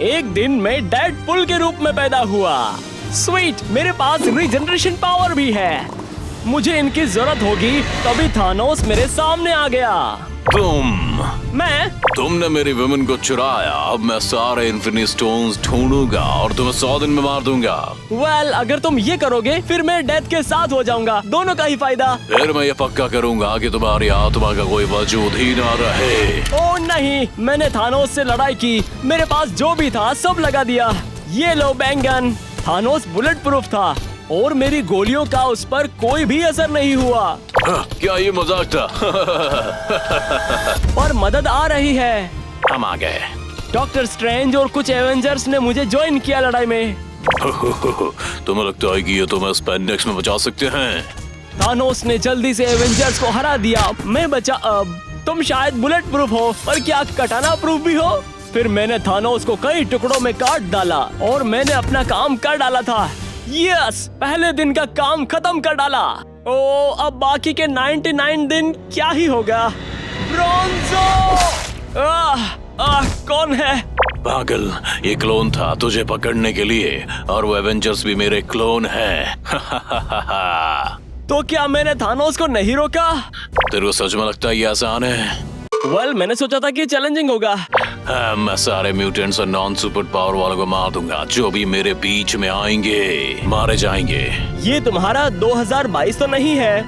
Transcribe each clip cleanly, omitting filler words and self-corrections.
एक दिन मैं डेडपुल के रूप में पैदा हुआ। स्वीट, मेरे पास रीजनरेशन पावर भी है। मुझे इनकी जरूरत होगी तभी थानोस मेरे सामने आ गया। तुमने मेरी वुमन को चुराया। अब मैं सारे इन्फिनिटी स्टोन्स ढूंढूंगा और तुम्हें 100 दिन में मार दूंगा। अगर तुम ये करोगे फिर मैं डेथ के साथ हो जाऊंगा। दोनों का ही फायदा। फिर मैं ये पक्का करूंगा कि तुम्हारी आत्मा का कोई वजूद ही ना रहे। ओ नहीं, मैंने थानोस से लड़ाई की। मेरे पास जो भी था सब लगा दिया। ये लो बैंगन। थानोस बुलेट प्रूफ था और मेरी गोलियों का उस पर कोई भी असर नहीं हुआ। क्या ये मजाक था? पर मदद आ रही है। हम आ गए। डॉक्टर स्ट्रेंज और कुछ एवेंजर्स ने मुझे ज्वाइन किया लड़ाई में। तुम्हें लगता है कि ये तुम्हें स्पेंडेक्स में बचा सकते हैं? थानोस ने जल्दी से एवेंजर्स को हरा दिया। मैं बचा। अब तुम शायद बुलेट प्रूफ हो, पर क्या कटाना प्रूफ भी हो? फिर मैंने थानोस को कई टुकड़ों में काट डाला और मैंने अपना काम कर डाला था। यस, पहले दिन का काम खत्म कर डाला। ओ, अब बाकी के 99 दिन क्या ही होगा। ब्रोंजो! कौन है? पागल, ये क्लोन था तुझे पकड़ने के लिए और वो एवेंजर्स भी मेरे क्लोन हैं। तो क्या मैंने थानोस को नहीं रोका? तेरे को सच में लगता है ये आसान है? मैंने सोचा था कि चैलेंजिंग होगा। मैं सारे म्यूटेंट्स और नॉन सुपर पावर वालों को मार दूंगा। जो भी मेरे बीच में आएंगे मारे जाएंगे। ये तुम्हारा 2022 तो नहीं है?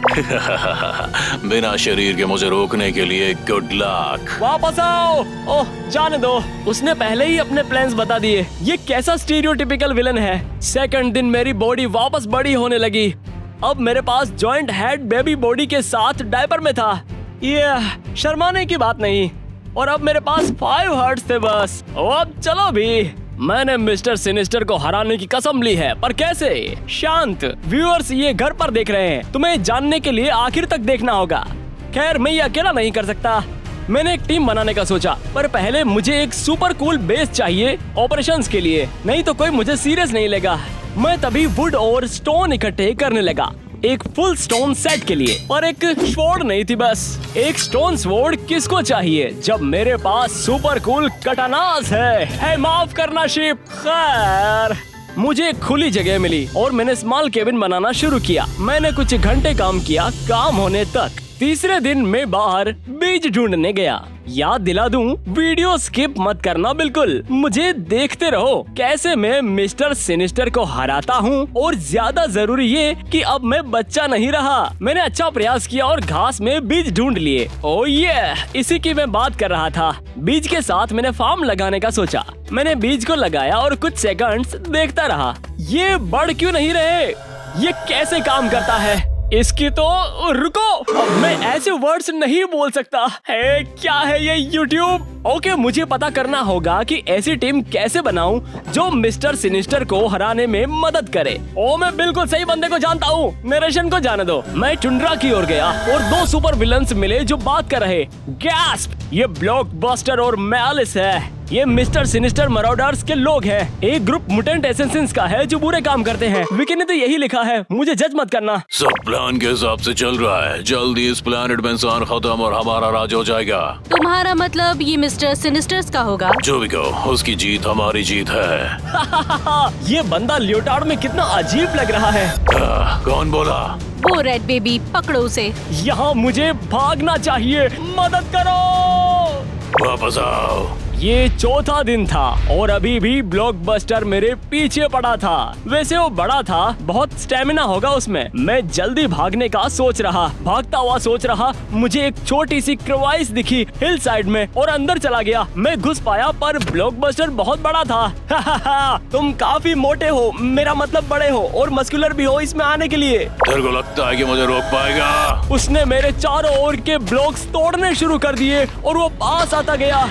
बिना शरीर के मुझे रोकने के लिए गुड लक। वापस आओ। ओह, जाने दो। उसने पहले ही अपने प्लान्स बता दिए। ये कैसा स्टीरियोटिपिकल विलन है। सेकंड दिन मेरी बॉडी वापस बड़ी होने लगी। अब मेरे पास जॉइंट हेड बेबी बॉडी के साथ डायपर में था। ये शर्माने की बात नहीं। और अब मेरे पास 5 हार्ट्स थे बस। अब चलो भी। मैंने मिस्टर सिनिस्टर को हराने की कसम ली है, पर कैसे? शांत व्यूअर्स ये घर पर देख रहे हैं। तुम्हें जानने के लिए आखिर तक देखना होगा। खैर, मैं ये अकेला नहीं कर सकता। मैंने एक टीम बनाने का सोचा, पर पहले मुझे एक सुपर कूल बेस चाहिए ऑपरेशंस के लिए, नहीं तो कोई मुझे सीरियस नहीं लेगा। मैं तभी वुड और स्टोन इकट्ठे करने लगा एक फुल स्टोन सेट के लिए। पर एक स्वॉर्ड नहीं थी बस। एक स्टोन स्वॉर्ड किसको चाहिए जब मेरे पास सुपर कूल कटानास है। माफ करना शिप। खैर, मुझे एक खुली जगह मिली और मैंने स्मॉल केबिन बनाना शुरू किया। मैंने कुछ घंटे काम किया, काम होने तक। तीसरे दिन मैं बाहर बीज ढूंढने गया। याद दिला दूं, वीडियो स्किप मत करना बिल्कुल। मुझे देखते रहो कैसे मैं मिस्टर सिनिस्टर को हराता हूँ। और ज्यादा जरूरी ये कि अब मैं बच्चा नहीं रहा। मैंने अच्छा प्रयास किया और घास में बीज ढूंढ लिए। ओह ये, इसी की मैं बात कर रहा था। बीज के साथ मैंने फार्म लगाने का सोचा। मैंने बीज को लगाया और कुछ सेकंड्स देखता रहा। ये बढ़ क्यों नहीं रहे? ये कैसे काम करता है? इसकी तो रुको, अब मैं ऐसे वर्ड्स नहीं बोल सकता है। क्या है ये YouTube? ओके, मुझे पता करना होगा कि ऐसी टीम कैसे बनाऊं जो मिस्टर सिनिस्टर को हराने में मदद करे। ओ, मैं बिल्कुल सही बंदे को जानता हूँ। नरेशन को जाने दो। मैं टुंड्रा की ओर गया और 2 सुपर विलन्स मिले जो बात कर रहे। गैस्प! ये ब्लॉकबस्टर और मैलिस है। ये मिस्टर सिनिस्टर मराउडर्स के लोग हैं। एक ग्रुप मुटेंट एसेंसिन्स का है जो बुरे काम करते हैं। विकी ने तो यही लिखा है, मुझे जज मत करना। सब प्लान के हिसाब से चल रहा है। जल्दी इस प्लेनेट में इंसान खत्म और हमारा राज हो जाएगा। तुम्हारा मतलब ये मिस्टर सिनिस्टर्स का होगा? जो भी कहो, उसकी जीत हमारी जीत है। ये बंदा लियोटार्ड में कितना अजीब लग रहा है। कौन बोला? वो रेड बेबी, पकड़ो उसे। यहाँ मुझे भागना चाहिए, मदद करो। वापस आओ। ये चौथा दिन था और अभी भी ब्लॉकबस्टर मेरे पीछे पड़ा था। वैसे वो बड़ा था, बहुत स्टेमिना होगा उसमें। मैं जल्दी भागने का सोच रहा, भागता हुआ सोच रहा। मुझे एक छोटी सी क्रोवाइस दिखी हिल साइड में और अंदर चला गया। मैं घुस पाया पर ब्लॉकबस्टर बहुत बड़ा था। तुम काफी मोटे हो, मेरा मतलब बड़े हो और मस्कुलर भी हो इसमें आने के लिए। तेरे को लगता है कि मुझे रोक पाएगा? उसने मेरे चारों ओर के ब्लॉक्स तोड़ने शुरू कर दिए और वो पास आता गया।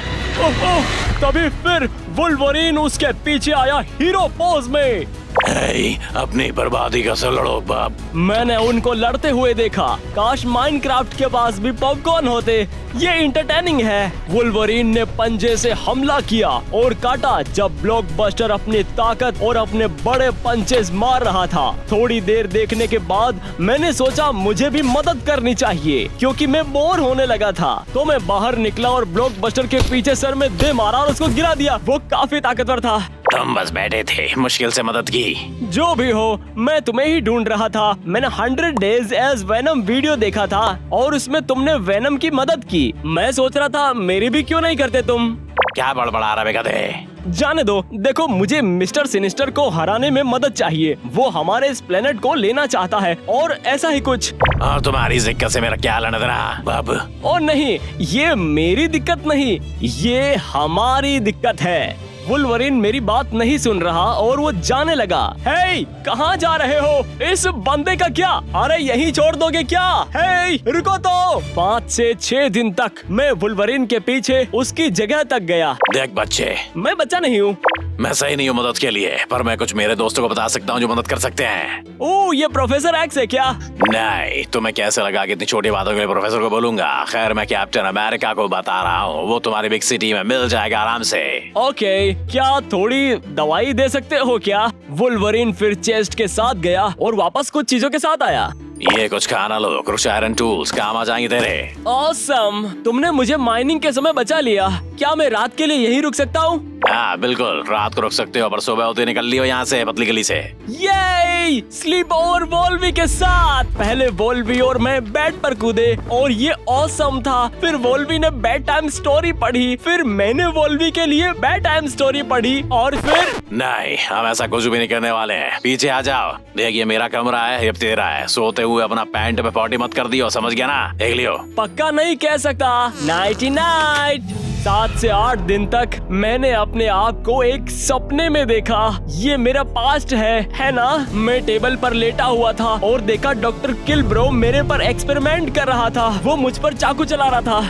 तभी फिर वुल्वरीन उसके पीछे आया हीरो पोज में। अपनी बर्बादी का से लड़ो बाप। मैंने उनको लड़ते हुए देखा। काश माइनक्राफ्ट के पास भी पॉपकॉर्न होते। ये इंटरटेनिंग है। वुल्वरीन ने पंजे से हमला किया और काटा जब ब्लॉकबस्टर अपनी ताकत और अपने बड़े पंचेस मार रहा था। थोड़ी देर देखने के बाद मैंने सोचा मुझे भी मदद करनी चाहिए क्योंकि मैं बोर होने लगा था। तो मैं बाहर निकला और ब्लॉकबस्टर के पीछे सर में दे मारा और उसको गिरा दिया। वो काफी ताकतवर था। तुम बस बैठे थे, मुश्किल से मदद की। जो भी हो, मैं तुम्हें ही ढूंढ रहा था। मैंने 100 Days as Venom वीडियो देखा था और उसमें तुमने वेनम की मदद की। मैं सोच रहा था मेरी भी क्यों नहीं करते तुम। क्या बड़बड़ा रहा बेगधे? जाने दो। देखो, मुझे मिस्टर सिनिस्टर को हराने में मदद चाहिए। वो हमारे इस प्लेनेट को लेना चाहता है और ऐसा ही कुछ। और तुम्हारी दिक्कत से मेरा क्या लेना देना बाब? और नहीं, ये मेरी दिक्कत नहीं, ये हमारी दिक्कत है। वुल्वरीन मेरी बात नहीं सुन रहा और वो जाने लगा। हे, कहाँ जा रहे हो? इस बंदे का क्या? अरे यहीं छोड़ दोगे क्या? हे, रुको तो। 5 से 6 दिन तक मैं वुल्वरीन के पीछे उसकी जगह तक गया। देख बच्चे, मैं बच्चा नहीं हूँ। मैं सही नहीं हूँ मदद के लिए, पर मैं कुछ मेरे दोस्तों को बता सकता हूँ जो मदद कर सकते हैं। ओह, ये प्रोफेसर एक्स है क्या? नहीं, तुम्हें कैसे लगा कि इतनी छोटी बातों के लिए प्रोफेसर को बोलूंगा? खैर, मैं कैप्टन अमेरिका को बता रहा हूँ। वो तुम्हारी बिग सिटी में मिल जाएगा आराम से। ओके, क्या थोड़ी दवाई दे सकते हो क्या? वुल्वरीन फिर चेस्ट के साथ गया और वापस कुछ चीजों के साथ आया। ये कुछ खाना लो, कुछ आयरन टूल्स काम आ जाएंगे तेरे। ऑसम, तुमने मुझे माइनिंग के समय बचा लिया। क्या मैं रात के लिए यहीं रुक सकता हूँ? हाँ बिल्कुल, रात को रुक सकते हो, पर सुबह होते निकल लियो यहाँ से पतली गली से। ये स्लीप ओवर वोल्वी के साथ। पहले वोल्वी और मैं बेड पर कूदे और ये ऑसम था। फिर वोल्वी ने बेड टाइम स्टोरी पढ़ी, फिर मैंने वोल्वी के लिए बेड टाइम स्टोरी पढ़ी और फिर नहीं, हम ऐसा कुछ भी नहीं करने वाले हैं। पीछे आ जाओ। देख, ये मेरा कमरा है, ये तेरा है। सोते हुए अपना पैंट पे पॉटी मत कर दियो, समझ गया ना? देख लियो। पक्का नहीं कह सकता। Nightie night. 7 से 8 दिन तक मैंने अपने आप को एक सपने में देखा। ये मेरा पास्ट है ना? मैं टेबल पर लेटा हुआ था और देखा डॉक्टर किलब्रो मेरे पर एक्सपेरिमेंट कर रहा था। वो मुझ पर चाकू चला रहा था।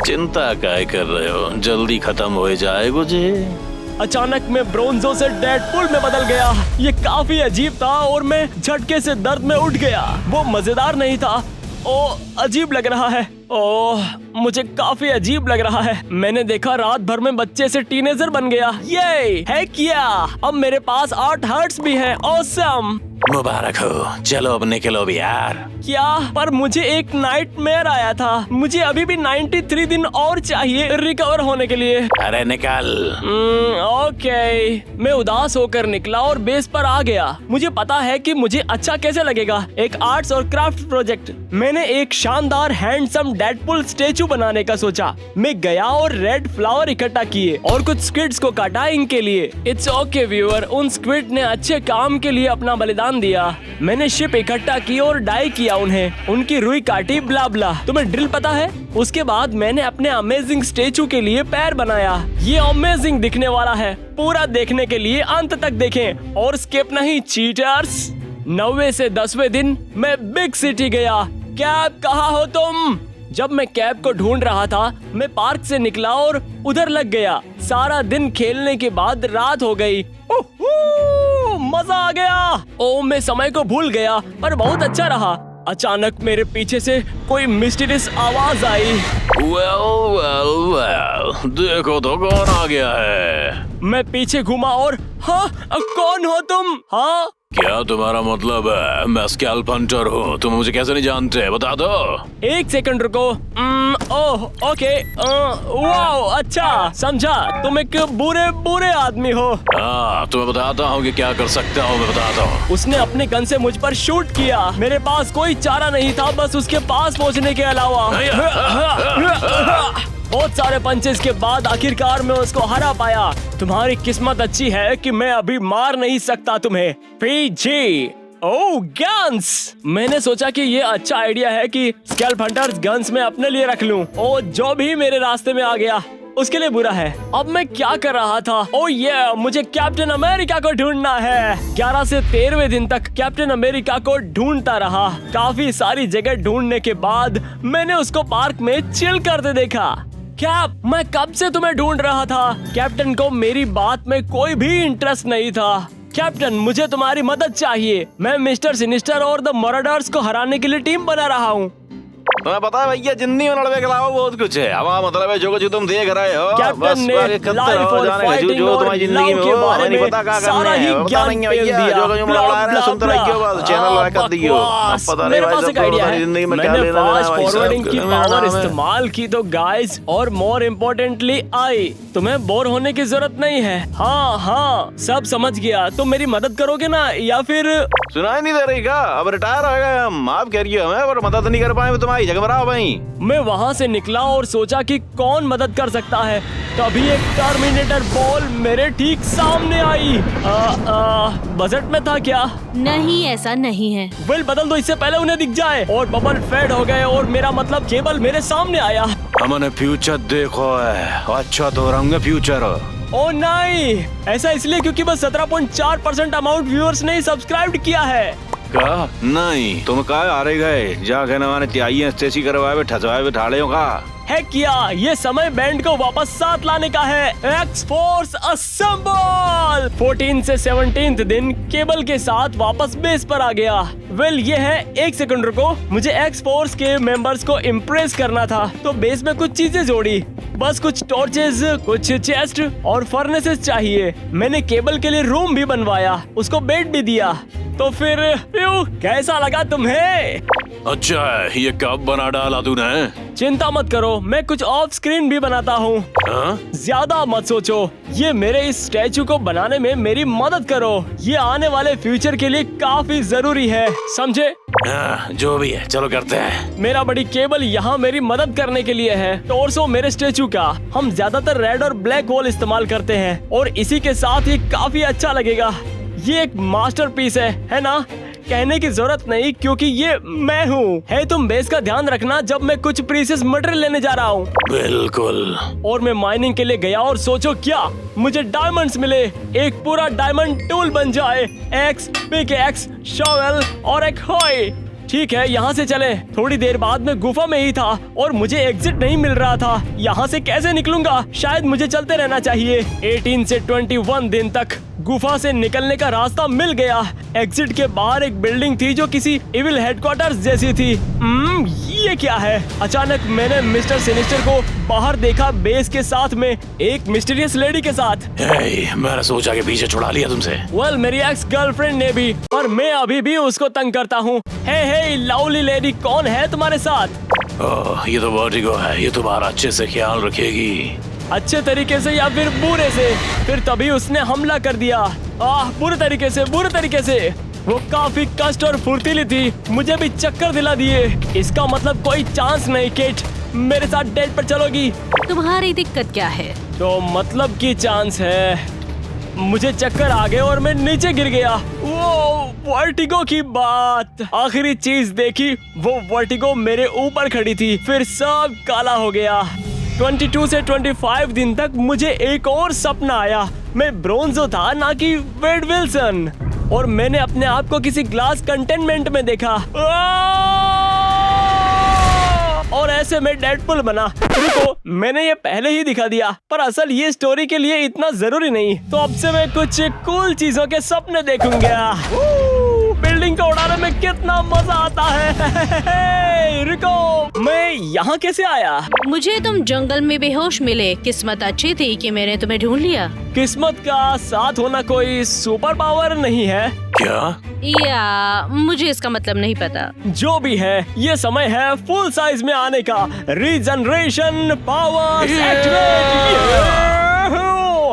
चिंता काय कर रहे हो, जल्दी खत्म हो जाए मुझे। अचानक मैं ब्रोंजो से डेडपूल में बदल गया। ये काफी अजीब था और मैं झटके से दर्द में उठ गया। वो मजेदार नहीं था। ओ, अजीब लग रहा है। ओह, मुझे काफी अजीब लग रहा है। मैंने देखा रात भर में बच्चे से टीनेजर बन गया। ये है क्या? अब मेरे पास 8 हर्ट्स भी है। ऑसम, मुबारक हो। चलो अब निकलो भी यार। क्या? पर मुझे एक नाइटमेयर आया था। मुझे अभी भी 93 दिन और चाहिए रिकवर होने के लिए। अरे निकल। ओके, मैं उदास होकर निकला और बेस पर आ गया। मुझे पता है कि मुझे अच्छा कैसे लगेगा। एक आर्ट्स और क्राफ्ट प्रोजेक्ट। मैंने एक शानदार हैंडसम डेडपूल स्टेचू बनाने का सोचा। मैं गया और रेड फ्लावर इकट्ठा किए और कुछ स्क्विड्स को काटा इनके लिए। इट्स ओके व्यूअर, उन स्क्विड ने अच्छे काम के लिए अपना बलिदान दिया। मैंने शिप इकट्ठा की और डाई किया उन्हें। उनकी रुई काटी, ब्ला ब्ला। तुम्हें ड्रिल पता है? उसके बाद मैंने अपने अमेजिंग स्टेचू के लिए पैर बनाया। ये अमेजिंग दिखने वाला है। पूरा देखने के लिए अंत तक देखें और स्किप नहीं चीटर्स। 9वें से 10वें दिन मैं बिग सिटी गया। कैब, कहाँ हो तुम? जब मैं कैब को ढूंढ रहा था, मैं पार्क से निकला और उधर लग गया। सारा दिन खेलने के बाद रात हो गई। मजा आ गया। ओ, मैं समय को भूल गया, पर बहुत अच्छा रहा। अचानक मेरे पीछे से कोई मिस्टीरियस आवाज आई। वेल, देखो तो कौन आ गया है। मैं पीछे घूमा और हाँ, कौन हो तुम? हाँ, क्या तुम्हारा मतलब है? मैं स्कैल्प हंटर हूँ। तुम मुझे कैसे नहीं जानते, बता दो। 1 सेकंड रुको। ओह, ओके। वाओ, अच्छा समझा। तुम एक बुरे आदमी हो। हाँ, तुम्हें बताता हूँ कि क्या कर सकता हूँ। मैं बताता हूँ। उसने अपने गन से मुझ पर शूट किया। मेरे पास कोई चारा नहीं था, बस उसके पास पहुंचने के अलावा। बहुत सारे पंचेस के बाद आखिरकार मैं उसको हरा पाया। तुम्हारी किस्मत अच्छी है कि मैं अभी मार नहीं सकता तुम्हें। पीजी। ओह, गन्स। मैंने सोचा कि ये अच्छा आइडिया है कि स्कैल्प हंटर्स गन्स में अपने लिए रख लूं। ओ, जो भी मेरे रास्ते में आ गया उसके लिए बुरा है। अब मैं क्या कर रहा था? ओह ये, मुझे कैप्टन अमेरिका को ढूंढना है। 11 से 13वें दिन तक कैप्टन अमेरिका को ढूंढता रहा। काफी सारी जगह ढूंढने के बाद मैंने उसको पार्क में चिल करते देखा। कैप, मैं कब से तुम्हें ढूंढ रहा था। कैप्टन को मेरी बात में कोई भी इंटरेस्ट नहीं था। कैप्टन, मुझे तुम्हारी मदद चाहिए। मैं मिस्टर सिनिस्टर और द मर्डर्स को हराने के लिए टीम बना रहा हूँ। तुम्हें पता है भैया, जिंदगी में लड़ने के अलावा बहुत कुछ है। अब मतलब है जो कुछ तुम देख रहे हो कैप्टन बस ने आगे करते लाइफ रहो, और जाने का फाइटिंग जो और तुम्हारी जिंदगी में लव के हो बारे नहीं में पता क्या सारा करना ही है, पता ज्ञान नहीं है पेल भैया, दिया। जो कुछ ब्ला, लड़ा रहे ब्ला, सुनते रहिए बस, चैनल लाइक कर दियो। बकवास। अब पता नहीं मेरे भाई पास सब एक आइडिया तुम्हारी है। जिंदगी में क्या मैंने लेना देना है फास्ट भाई साहब, फॉरवर्डिंग की मेरा पावर नाम है। इस्तेमाल की तो गाइस, और मोर इम्पोर्टेंटली आई, तुम्हें बोर होने की जरूरत नहीं है। हाँ, सब समझ गया। तुम मेरी मदद करोगे ना, या फिर सुनाई नहीं दे रही क्या? अब रिटायर हो गए हम, आप कह रही हो हमें पर मदद नहीं कर पाए, तुम्हारी जगह बनाओ भाई। मैं वहाँ से निकला और सोचा कि कौन मदद कर सकता है, तभी एक टर्मिनेटर बॉल मेरे ठीक सामने आई। बजट में था क्या? नहीं, ऐसा नहीं है। वेल, बदल दो इससे पहले उन्हें दिख जाए। और बबल फेड हो गए और मेरा मतलब केबल मेरे सामने आया। हमने फ्यूचर देखो है, अच्छा तो रंगे फ्यूचर। ओ नहीं, ऐसा इसलिए क्योंकि बस 17.4% अमाउंट व्यूअर्स ने सब्सक्राइब किया है। का नहीं, तुम का हारे गए, जाके नवाने त्याइए स्टेसी करवाए ठसवाए ठाड़े का है किया, ये समय बैंड को वापस साथ लाने का है। X force assemble. 14 से 17 दिन केबल के साथ वापस बेस पर आ गया। वेल, ये है, एक सेकंड रुको, मुझे एक्स फोर्स के मेंबर्स को इम्प्रेस करना था, तो बेस में कुछ चीजें जोड़ी। बस कुछ टॉर्चेस, कुछ चेस्ट और फर्नेसेस चाहिए। मैंने केबल के लिए रूम भी बनवाया, उसको बेड भी दिया। तो फिर कैसा लगा तुम्हें? अच्छा, ये कब बना डाला तूने? चिंता मत करो, मैं कुछ ऑफ स्क्रीन भी बनाता हूँ। ज्यादा मत सोचो, ये मेरे इस स्टैचू को बनाने में मेरी मदद करो। ये आने वाले फ्यूचर के लिए काफी जरूरी है, समझे? जो भी है, चलो करते हैं। मेरा बड़ी केबल यहाँ मेरी मदद करने के लिए है। टोर्सो मेरे स्टैचू का हम ज्यादातर रेड और ब्लैक वॉल इस्तेमाल करते हैं, और इसी के साथ ये काफी अच्छा लगेगा। ये एक मास्टरपीस है ना? कहने की जरूरत नहीं, क्योंकि ये मैं हूँ। है, तुम बेस का ध्यान रखना जब मैं कुछ प्रीसियस मटेरियल लेने जा रहा हूँ। बिल्कुल। और मैं माइनिंग के लिए गया और सोचो क्या, मुझे डायमंड्स मिले। एक पूरा डायमंड टूल बन जाए। एक्स, पिकैक्स, शॉवेल और एक होय। ठीक है, यहाँ से चले। थोड़ी देर बाद मैं गुफा में ही था और मुझे एग्जिट नहीं मिल रहा था। यहाँ से कैसे निकलूंगा? शायद मुझे चलते रहना चाहिए। 18 से 21 दिन तक गुफा से निकलने का रास्ता मिल गया। एग्जिट के बाहर एक बिल्डिंग थी जो किसी इविल हेडक्वार्टर्स जैसी थी। ये क्या है? अचानक मैंने मिस्टर सिनिस्टर को बाहर देखा, बेस के साथ में एक मिस्टीरियस लेडी के साथ। मैंने सोचा कि पीछे छुड़ा लिया तुमसे। वेल, मेरी एक्स गर्लफ्रेंड ने भी, और मैं अभी भी उसको तंग करता हूँ। हे लवली लेडी, कौन है तुम्हारे साथ? ये तो वर्टिगो है, ये तुम्हारा अच्छे से ख्याल रखेगी। अच्छे तरीके से या फिर बुरे से? फिर तभी उसने हमला कर दिया। बुरे तरीके से, बुरे तरीके से। वो काफी कष्ट और फुर्तीली थी, मुझे भी चक्कर दिला दिए। इसका मतलब कोई चांस नहीं किट, मेरे साथ डेट पर चलोगी? तुम्हारी दिक्कत क्या है? तो मतलब की चांस है। मुझे चक्कर आ गए और मैं नीचे गिर गया। वो वर्टिगो की बात, आखिरी चीज देखी, वो वर्टिगो मेरे ऊपर खड़ी थी। फिर सब काला हो गया। 22 से 25 दिन तक मुझे एक और सपना आया। मैं ब्रोंजो था, ना कि वेड विल्सन, और मैंने अपने आप को किसी ग्लास कंटेनमेंट में देखा। और ऐसे में डेडपुल बना। रुको, मैंने ये पहले ही दिखा दिया, पर असल ये स्टोरी के लिए इतना जरूरी नहीं। तो अब से मैं कुछ कूल चीजों के सपने देखूंगा। बिल्डिंग को उड़ाने में कितना मजा आता है। रुको, मैं यहाँ कैसे आया? मुझे तुम जंगल में बेहोश मिले। किस्मत अच्छी थी कि मैंने तुम्हें ढूंढ लिया। किस्मत का साथ होना कोई सुपर पावर नहीं है क्या? या मुझे इसका मतलब नहीं पता। जो भी है, ये समय है फुल साइज में आने का। Regeneration power activate.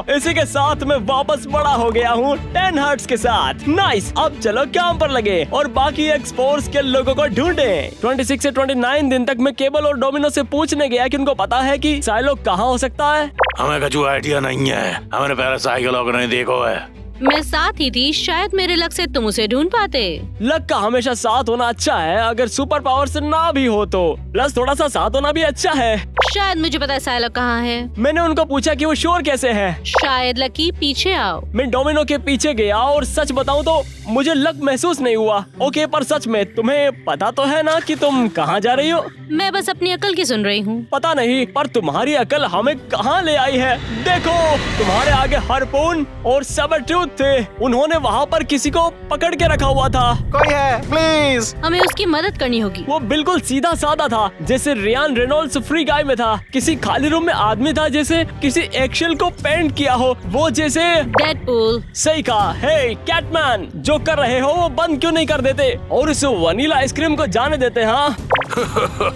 इसी के साथ मैं वापस बड़ा हो गया हूँ 10 हर्ट्ज के साथ। नाइस, अब चलो काम पर लगे और बाकी एक्स फोर्स के लोगों को ढूंढे। 26 से 29 दिन तक मैं केबल और डोमिनो से पूछने गया कि उनको पता है कि साइलो कहाँ हो सकता है। हमें कुछ आइडिया नहीं है, हमने पहले साइकिलों को नहीं देखो है। मैं साथ ही थी, शायद मेरे लक से तुम उसे ढूंढ पाते। लक का हमेशा साथ होना अच्छा है, अगर सुपर पावर से ना भी हो तो। प्लस थोड़ा सा साथ होना भी अच्छा है। शायद मुझे पता है साइलो कहाँ है। मैंने उनको पूछा कि वो श्योर कैसे है। शायद लकी पीछे आओ। मैं डोमिनो के पीछे गया और सच बताऊं तो मुझे लक महसूस नहीं हुआ। ओके, पर सच में तुम्हें पता तो है ना कि तुम कहाँ जा रही हो? मैं बस अपनी अकल की सुन रही हूँ। पता नहीं, पर तुम्हारी अकल हमें कहाँ ले आई है। देखो, तुम्हारे आगे हार्पून और सैबरटूथ थे। उन्होंने वहाँ पर किसी को पकड़ के रखा हुआ था। कोई है प्लीज? हमें उसकी मदद करनी होगी। वो बिल्कुल सीधा साधा था, जैसे रियान रेनॉल्ड्स फ्री गाय में था। किसी खाली रूम में आदमी था जैसे किसी एक्शल को पेंट किया हो। वो जैसे डेडपूल। सही कहा। हे कैटमैन, जो कर रहे हो वो बंद क्यों नहीं कर देते और इस वनीला आइसक्रीम को जाने देते? हाँ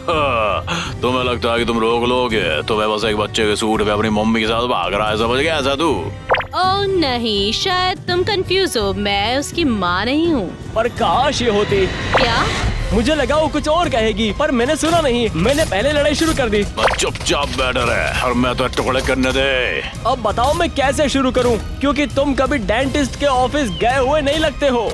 तुम्हें लगता है कि तुम रोक लोगे? तुम्हें बस एक बच्चे के सूट पे अपनी मम्मी के साथ भाग रहा है, समझ गया ऐसा तू? ओह नहीं, शायद तुम कंफ्यूज हो। मैं उसकी माँ नहीं हूँ। पर काश ये होती। क्या? मुझे लगा वो कुछ और कहेगी, पर मैंने सुना नहीं। मैंने पहले लड़ाई शुरू कर दी। बस चुपचाप बैठा रहे और मैं तो टुकड़े करने दे। अब बताओ मैं कैसे शुरू करूं, क्योंकि तुम कभी डेंटिस्ट के ऑफिस गए हुए नहीं लगते हो।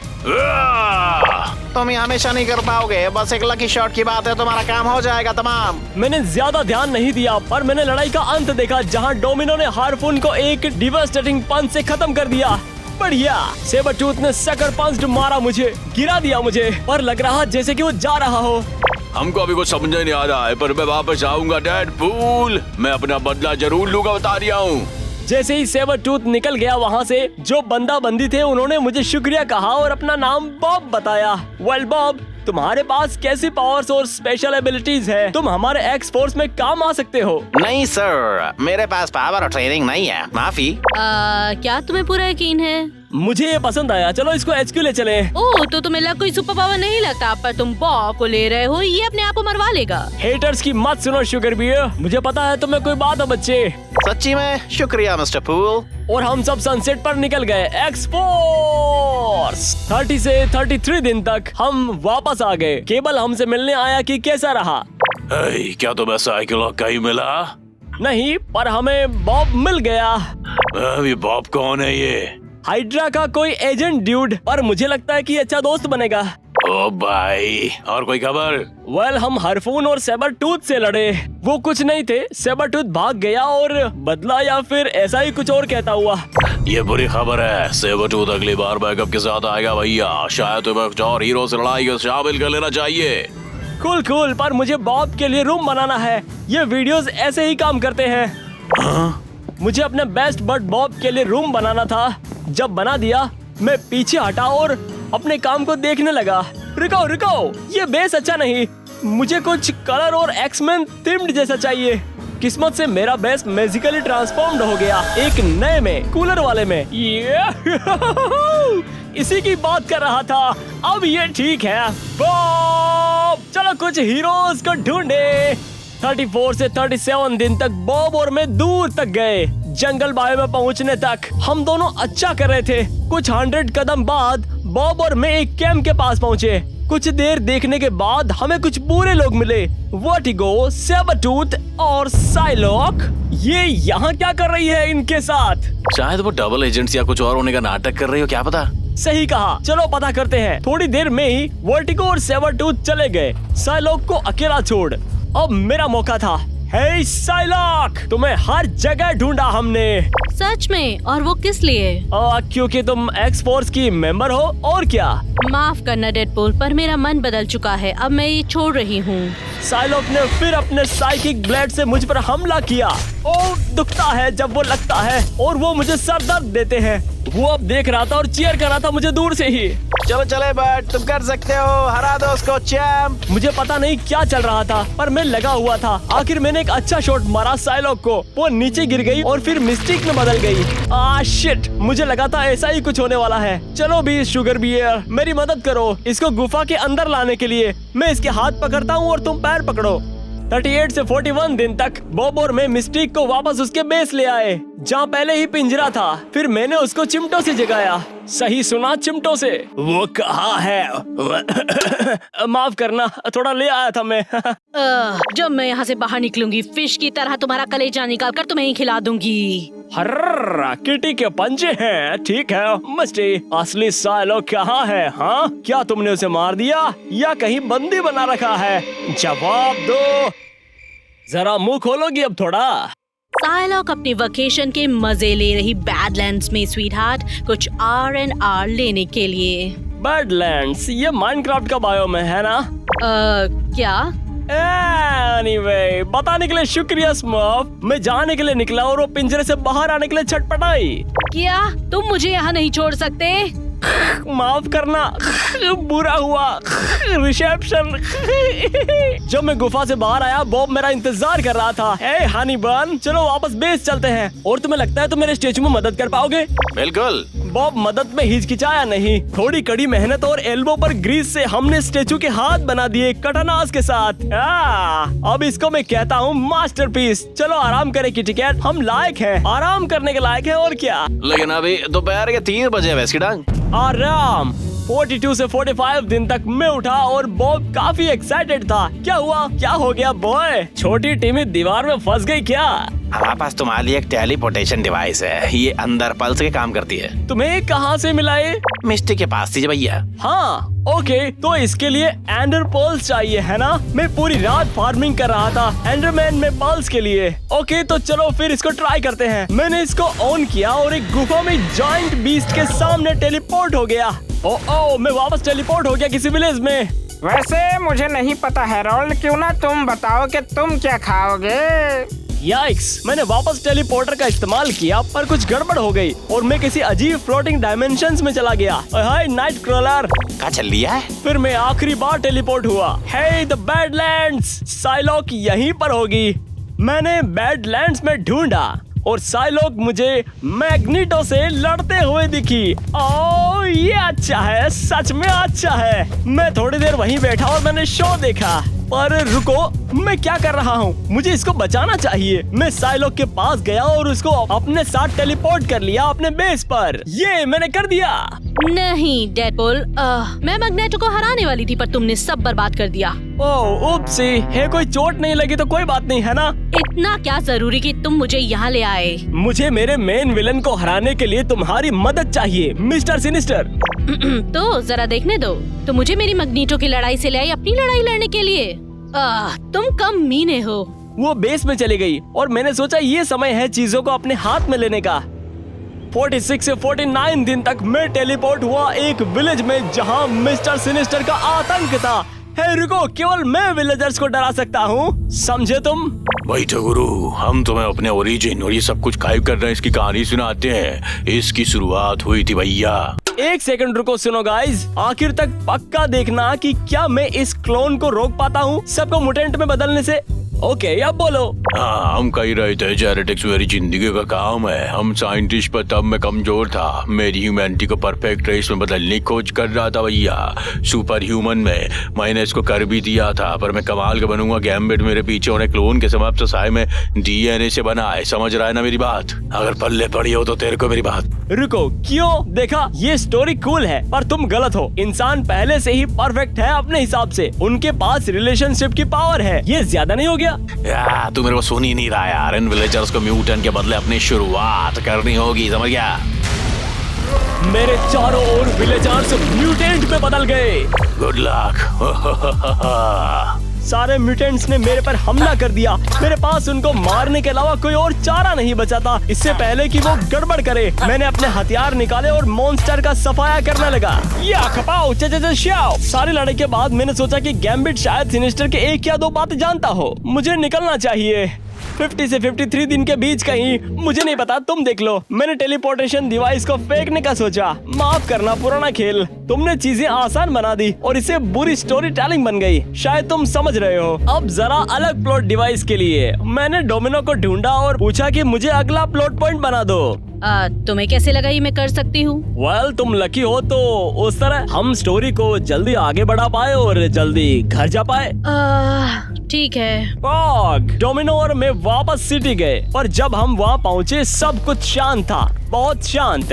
तुम ये हमेशा नहीं कर पाओगे। बस एक लकी शॉट की बात है, तुम्हारा काम हो जाएगा तमाम। मैंने ज्यादा ध्यान नहीं दिया, पर मैंने लड़ाई का अंत देखा जहां डोमिनो ने हार्पून को एक डिवास्टेटिंग पंच से खत्म कर दिया। बढ़िया। सेबरटूथ ने सकर पंच मारा, मुझे गिरा दिया मुझे, पर लग रहा जैसे कि वो जा रहा हो। हमको अभी कुछ समझ नहीं आ रहा है, पर मैं वापस आऊंगा डेडपूल। मैं अपना बदला जरूर लूंगा, बता रहा हूँ। जैसे ही सेबरटूथ निकल गया वहाँ से, जो बंदा बंदी थे उन्होंने मुझे शुक्रिया कहा और अपना नाम बॉब बताया। वेल बॉब, तुम्हारे पास कैसी पावर्स और स्पेशल एबिलिटीज है? तुम हमारे एक्स फोर्स में काम आ सकते हो। नहीं सर, मेरे पास पावर और ट्रेनिंग नहीं है, माफी। क्या तुम्हें पूरा यकीन है? मुझे ये पसंद आया। चलो इसको HQ ले चले। ओह, तो तुम्हें लग कोई सुपर पावर नहीं लगता, पर तुम बॉब को ले रहे हो। ये अपने आप को मरवा लेगा। हेटर्स की मत सुनो शुगर बियर, मुझे पता है तुम्हें कोई बात है बच्चे। सच्ची में शुक्रिया मिस्टर पूल। और हम सब सनसेट पर निकल गए। एक्स फोर्स 30 से 33 दिन तक हम वापस आ गए। केबल हमसे मिलने आया कि कैसा रहा। क्या तुम्हें साइकिल कहीं मिला? नहीं, पर हमें बॉब मिल गया। ये बॉब कौन है ये? हाइड्रा का कोई एजेंट ड्यूड, पर मुझे लगता है कि अच्छा दोस्त बनेगा। ओ भाई, और कोई खबर? वेल, हम हार्पून और सेबरटूथ से लड़े। वो कुछ नहीं थे, सेबरटूथ भाग गया और बदला, या फिर ऐसा ही कुछ और कहता हुआ। ये बुरी खबर है। सेबरटूथ अगली बार बैकअप के साथ आएगा भैया। शायद तुम्हें कुछ और हीरो से लड़ाई को शामिल कर लेना चाहिए। कूल, पर मुझे बॉब के लिए रूम बनाना है। ये वीडियोस ऐसे ही काम करते हैं। हाँ? मुझे अपने बेस्ट बट बॉब के लिए रूम बनाना था। जब बना दिया, मैं पीछे हटा और अपने काम को देखने लगा। रुको, ये बेस अच्छा नहीं। मुझे कुछ कलर और एक्समैन थीम्ड जैसा चाहिए। किस्मत से मेरा बेस मैजिकली ट्रांसफॉर्म्ड हो गया, एक नए में, कूलर वाले में। इसी की बात कर रहा था। अब ये ठीक है। बॉब, चलो कुछ हीरोज को ढूंढे। 34 से 37 दिन तक बॉब और मैं दूर तक गए, जंगल बायो में पहुंचने तक। हम दोनों अच्छा कर रहे थे। कुछ 100 कदम बाद बॉब और मैं एक कैंप के पास पहुंचे। कुछ देर देखने के बाद हमें कुछ बुरे लोग मिले। वर्टिगो, सेबरटूथ और साइलॉक। ये यहाँ क्या कर रही है इनके साथ? शायद वो डबल एजेंट्स या कुछ और होने का नाटक कर रही हो, क्या पता। सही कहा, चलो पता करते हैं। थोड़ी देर में ही वर्टिगो और सेबरटूथ चले गए, साइलॉक को अकेला छोड़। अब मेरा मौका था। हे साइलॉक, तुम्हें हर जगह ढूंढा हमने। सच में? और वो किस लिए? क्योंकि तुम एक्स फोर्स की मेंबर हो, और क्या। माफ करना डेडपूल, पर मेरा मन बदल चुका है। अब मैं ये छोड़ रही हूँ। साइलॉक ने फिर अपने साइकिक ब्लेड से मुझ पर हमला किया। ओह, दुखता है जब वो लगता है, और वो मुझे सर दर्द देते हैं। वो अब देख रहा था और चीयर कर रहा था मुझे दूर से ही। चलो चले बट, तुम कर सकते हो। हरा दो उसको चैंप। मुझे पता नहीं क्या चल रहा था, पर मैं लगा हुआ था। आखिर मैंने एक अच्छा शॉट मारा साइलॉक को। वो नीचे गिर गई और फिर मिस्टिक में बदल गई। शिट, मुझे लगा था ऐसा ही कुछ होने वाला है। चलो भी शुगर बियर, मेरी मदद करो इसको गुफा के अंदर लाने के लिए। मैं इसके हाथ पकड़ता हूँ और तुम पैर पकड़ो। 38 से 41 दिन तक बॉब और मैं मिस्टिक को वापस उसके बेस ले आए, जहाँ पहले ही पिंजरा था। फिर मैंने उसको चिमटों से जगाया। सही सुना, चिमटों से। वो कहाँ है? माफ करना, थोड़ा ले आया था मैं। जब मैं यहाँ से बाहर निकलूंगी, फिश की तरह तुम्हारा कलेजा निकाल कर तुम्हें ही खिला दूंगी। हर्र, किटी के पंजे हैं। ठीक है मस्टी, असली साइलॉक कहाँ है? हाँ, क्या तुमने उसे मार दिया या कहीं बंदी बना रखा है? जवाब दो। जरा मुंह खोलोगी अब थोड़ा? साइलॉक अपनी वेकेशन के मजे ले रही बैडलैंड्स में स्वीटहार्ट कुछ R&R लेने के लिए। बैडलैंड्स, ये माइनक्राफ्ट का बायोम है ना? क्या? एनीवे, बताने के लिए शुक्रिया स्मर्फ। मैं जाने के लिए निकला और वो पिंजरे से बाहर आने के लिए छटपटाई। क्या तुम मुझे यहाँ नहीं छोड़ सकते? माफ करना, बुरा हुआ। रिसेप्शन। जब मैं गुफा से बाहर आया, बॉब मेरा इंतजार कर रहा था। ए हनी बन, चलो वापस बेस चलते हैं। और तुम्हें लगता है तुम मेरे स्टेचू में मदद कर पाओगे? बिल्कुल। बॉब मदद में हिचकिचाया नहीं। थोड़ी कड़ी मेहनत और एल्बो पर ग्रीस से हमने स्टेचू के हाथ बना दिए कटानास के साथ। अब इसको मैं कहता हूँ मास्टरपीस। चलो आराम करें किटी कैट, हम लायक हैं, आराम करने के लायक हैं और क्या। लेकिन अभी दोपहर के 3 बजे वैसी डांग। आराम। 42 से 45 दिन तक मैं उठा और बॉब काफी एक्साइटेड था। क्या हुआ? क्या हो गया बॉय? छोटी टीमी दीवार में फंस गई क्या? हमारे पास तुम्हारे लिए एक टेलीपोर्टेशन डिवाइस है। ये अंदर पल्स के काम करती है। तुम्हें कहाँ से मिला ये? मिस्टी के पास थी भैया। हाँ ओके, तो इसके लिए एंडर पल्स चाहिए है ना? मैं पूरी रात फार्मिंग कर रहा था एंडरमैन में पल्स के लिए। ओके तो चलो फिर इसको ट्राई करते हैं। मैंने इसको ऑन किया और एक गुफा में जायंट बीस्ट के सामने टेलीपोर्ट हो गया। ओ मैं वापस टेलीपोर्ट हो गया किसी विलेज में। वैसे मुझे नहीं पता हैरोल्ड, क्यों ना तुम बताओ कि तुम क्या खाओगे? याइक्स, मैंने वापस टेलीपोर्टर का इस्तेमाल किया पर कुछ गड़बड़ हो गई और मैं किसी अजीब फ्लोटिंग डायमेंशंस में चला गया। हाय नाइट क्रॉलर, कहाँ चल लिया है? फिर मैं आखिरी बार टेलीपोर्ट हुआ। हे द बैडलैंड्स, साइलॉक यहीं पर होगी। मैंने बैडलैंड्स में ढूंढा और साइलॉक मुझे मैग्नीटो से लड़ते हुए दिखी। ओह ये अच्छा है, सच में अच्छा है। मैं थोड़ी देर वहीं बैठा और मैंने शो देखा। पर रुको, मैं क्या कर रहा हूँ? मुझे इसको बचाना चाहिए। मैं साइलॉक के पास गया और उसको अपने साथ टेलीपोर्ट कर लिया अपने बेस पर। ये मैंने कर दिया। नहीं डेडपूल, मैं मैग्नेटो को हराने वाली थी पर तुमने सब बर्बाद कर दिया। ओह उप्सी, है कोई चोट नहीं लगी तो कोई बात नहीं है ना? इतना क्या जरूरी कि तुम मुझे यहाँ ले आए? मुझे मेरे मेन विलन को हराने के लिए तुम्हारी मदद चाहिए मिस्टर सिनिस्टर। तो जरा देखने दो। तो मुझे मेरी मैग्नेटो की लड़ाई से ले आई अपनी लड़ाई लड़ने के लिए? तुम कम मीने हो। वो बेस में चली गई और मैंने सोचा ये समय है चीजों को अपने हाथ में लेने का। 46 से 49 दिन तक मैं टेलीपोर्ट हुआ एक विलेज में जहां मिस्टर सिनिस्टर का आतंक था। हे रुको, केवल मैं विलेजर्स को डरा सकता हूँ, समझे तुम? बैठो गुरु, हम तुम्हें अपने ओरिजिन और ये सब कुछ गायब कर रहे हैं, इसकी कहानी सुनाते हैं। इसकी शुरुआत हुई थी भैया। एक सेकंड रुको, सुनो गाइस, आखिर तक पक्का देखना कि क्या मैं इस क्लोन को रोक पाता हूँ सबको मुटेंट में बदलने से। ओके अब बोलो। हाँ, हम कह रहे थे जेनेटिक्स मेरी जिंदगी का काम है। हम साइंटिस्ट पर तब मैं कमजोर था। मेरी ह्यूमैनिटी को परफेक्ट रेस में बदलने की खोज कर रहा था भैया। सुपर ह्यूमन में मैंने इसको कर भी दिया था, पर मैं कमाल का बनूंगा। गैम्बिट मेरे पीछे होने क्लोन के समाप्त साय में DNA से बना है। समझ रहा है ना मेरी बात? अगर पल्ले पड़ी हो तो तेरे को मेरी बात। रुको, क्यों? देखा, ये स्टोरी कूल है पर तुम गलत हो। इंसान पहले से ही परफेक्ट है अपने हिसाब से। उनके पास रिलेशनशिप की पावर है। ये ज्यादा नहीं हो गया? यार तू मेरे को सुन ही नहीं रहा यार। इन विलेजर्स को म्यूटेंट के बदले अपनी शुरुआत करनी होगी, समझ गया? मेरे चारों ओर विलेजर्स म्यूटेंट में बदल गए। Good luck. सारे म्यूटेंट्स ने मेरे पर हमला कर दिया। मेरे पास उनको मारने के अलावा कोई और चारा नहीं बचा था। इससे पहले कि वो गड़बड़ करे, मैंने अपने हथियार निकाले और मॉन्स्टर का सफाया करने लगा। या खपाओ शाओ। सारी लड़ाई के बाद मैंने सोचा कि गैम्बिट शायद सिनिस्टर के 1 या 2 बातें जानता हो। मुझे निकलना चाहिए। 50 से 53 दिन के बीच कहीं, मुझे नहीं पता, तुम देख लो। मैंने टेलीपोर्टेशन डिवाइस को फेंकने का सोचा। माफ करना पुराना खेल, तुमने चीजें आसान बना दी और इसे बुरी स्टोरी टेलिंग बन गई। शायद तुम समझ रहे हो। अब जरा अलग प्लॉट डिवाइस के लिए मैंने डोमिनो को ढूंढा और पूछा कि मुझे अगला प्लॉट पॉइंट बना दो। तुम्हें कैसे लगा ये मैं कर सकती हूँ? वेल, तुम लकी हो तो उस तरह हम स्टोरी को जल्दी आगे बढ़ा पाए और जल्दी घर जा पाए। ठीक है। डोमिनो और मैं वापस सिटी गए और जब हम वहाँ पहुँचे सब कुछ शांत था, बहुत शांत।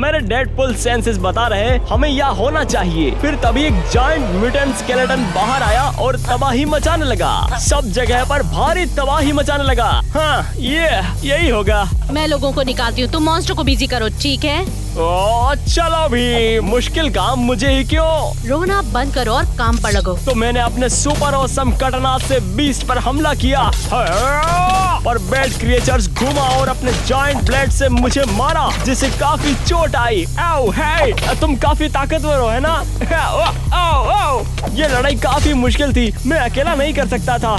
मेरे डेडपुल सेंसेस बता रहे हमें यहाँ होना चाहिए। फिर तभी एक जायंट म्यूटेंट स्केलेटन बाहर आया और तबाही मचाने लगा। सब जगह पर भारी तबाही मचाने लगा। हाँ, यही होगा। मैं लोगों को निकालती हूँ, तुम मॉन्स्टर को बिजी करो, ठीक है? ओ, चलो भी, मुश्किल काम मुझे ही क्यों? रोना बंद करो और काम पर लगो। तो मैंने अपने सुपर ऑसम कटनाथ से बीस्ट पर हमला किया और बेल्ट क्रिएचर्स घुमा और अपने जायंट ब्लेड से मुझे मारा, जिससे काफी चोट आई। आओ, हे, तुम काफी ताकतवर हो, है ना? ये लड़ाई काफी मुश्किल थी, मैं अकेला नहीं कर सकता था।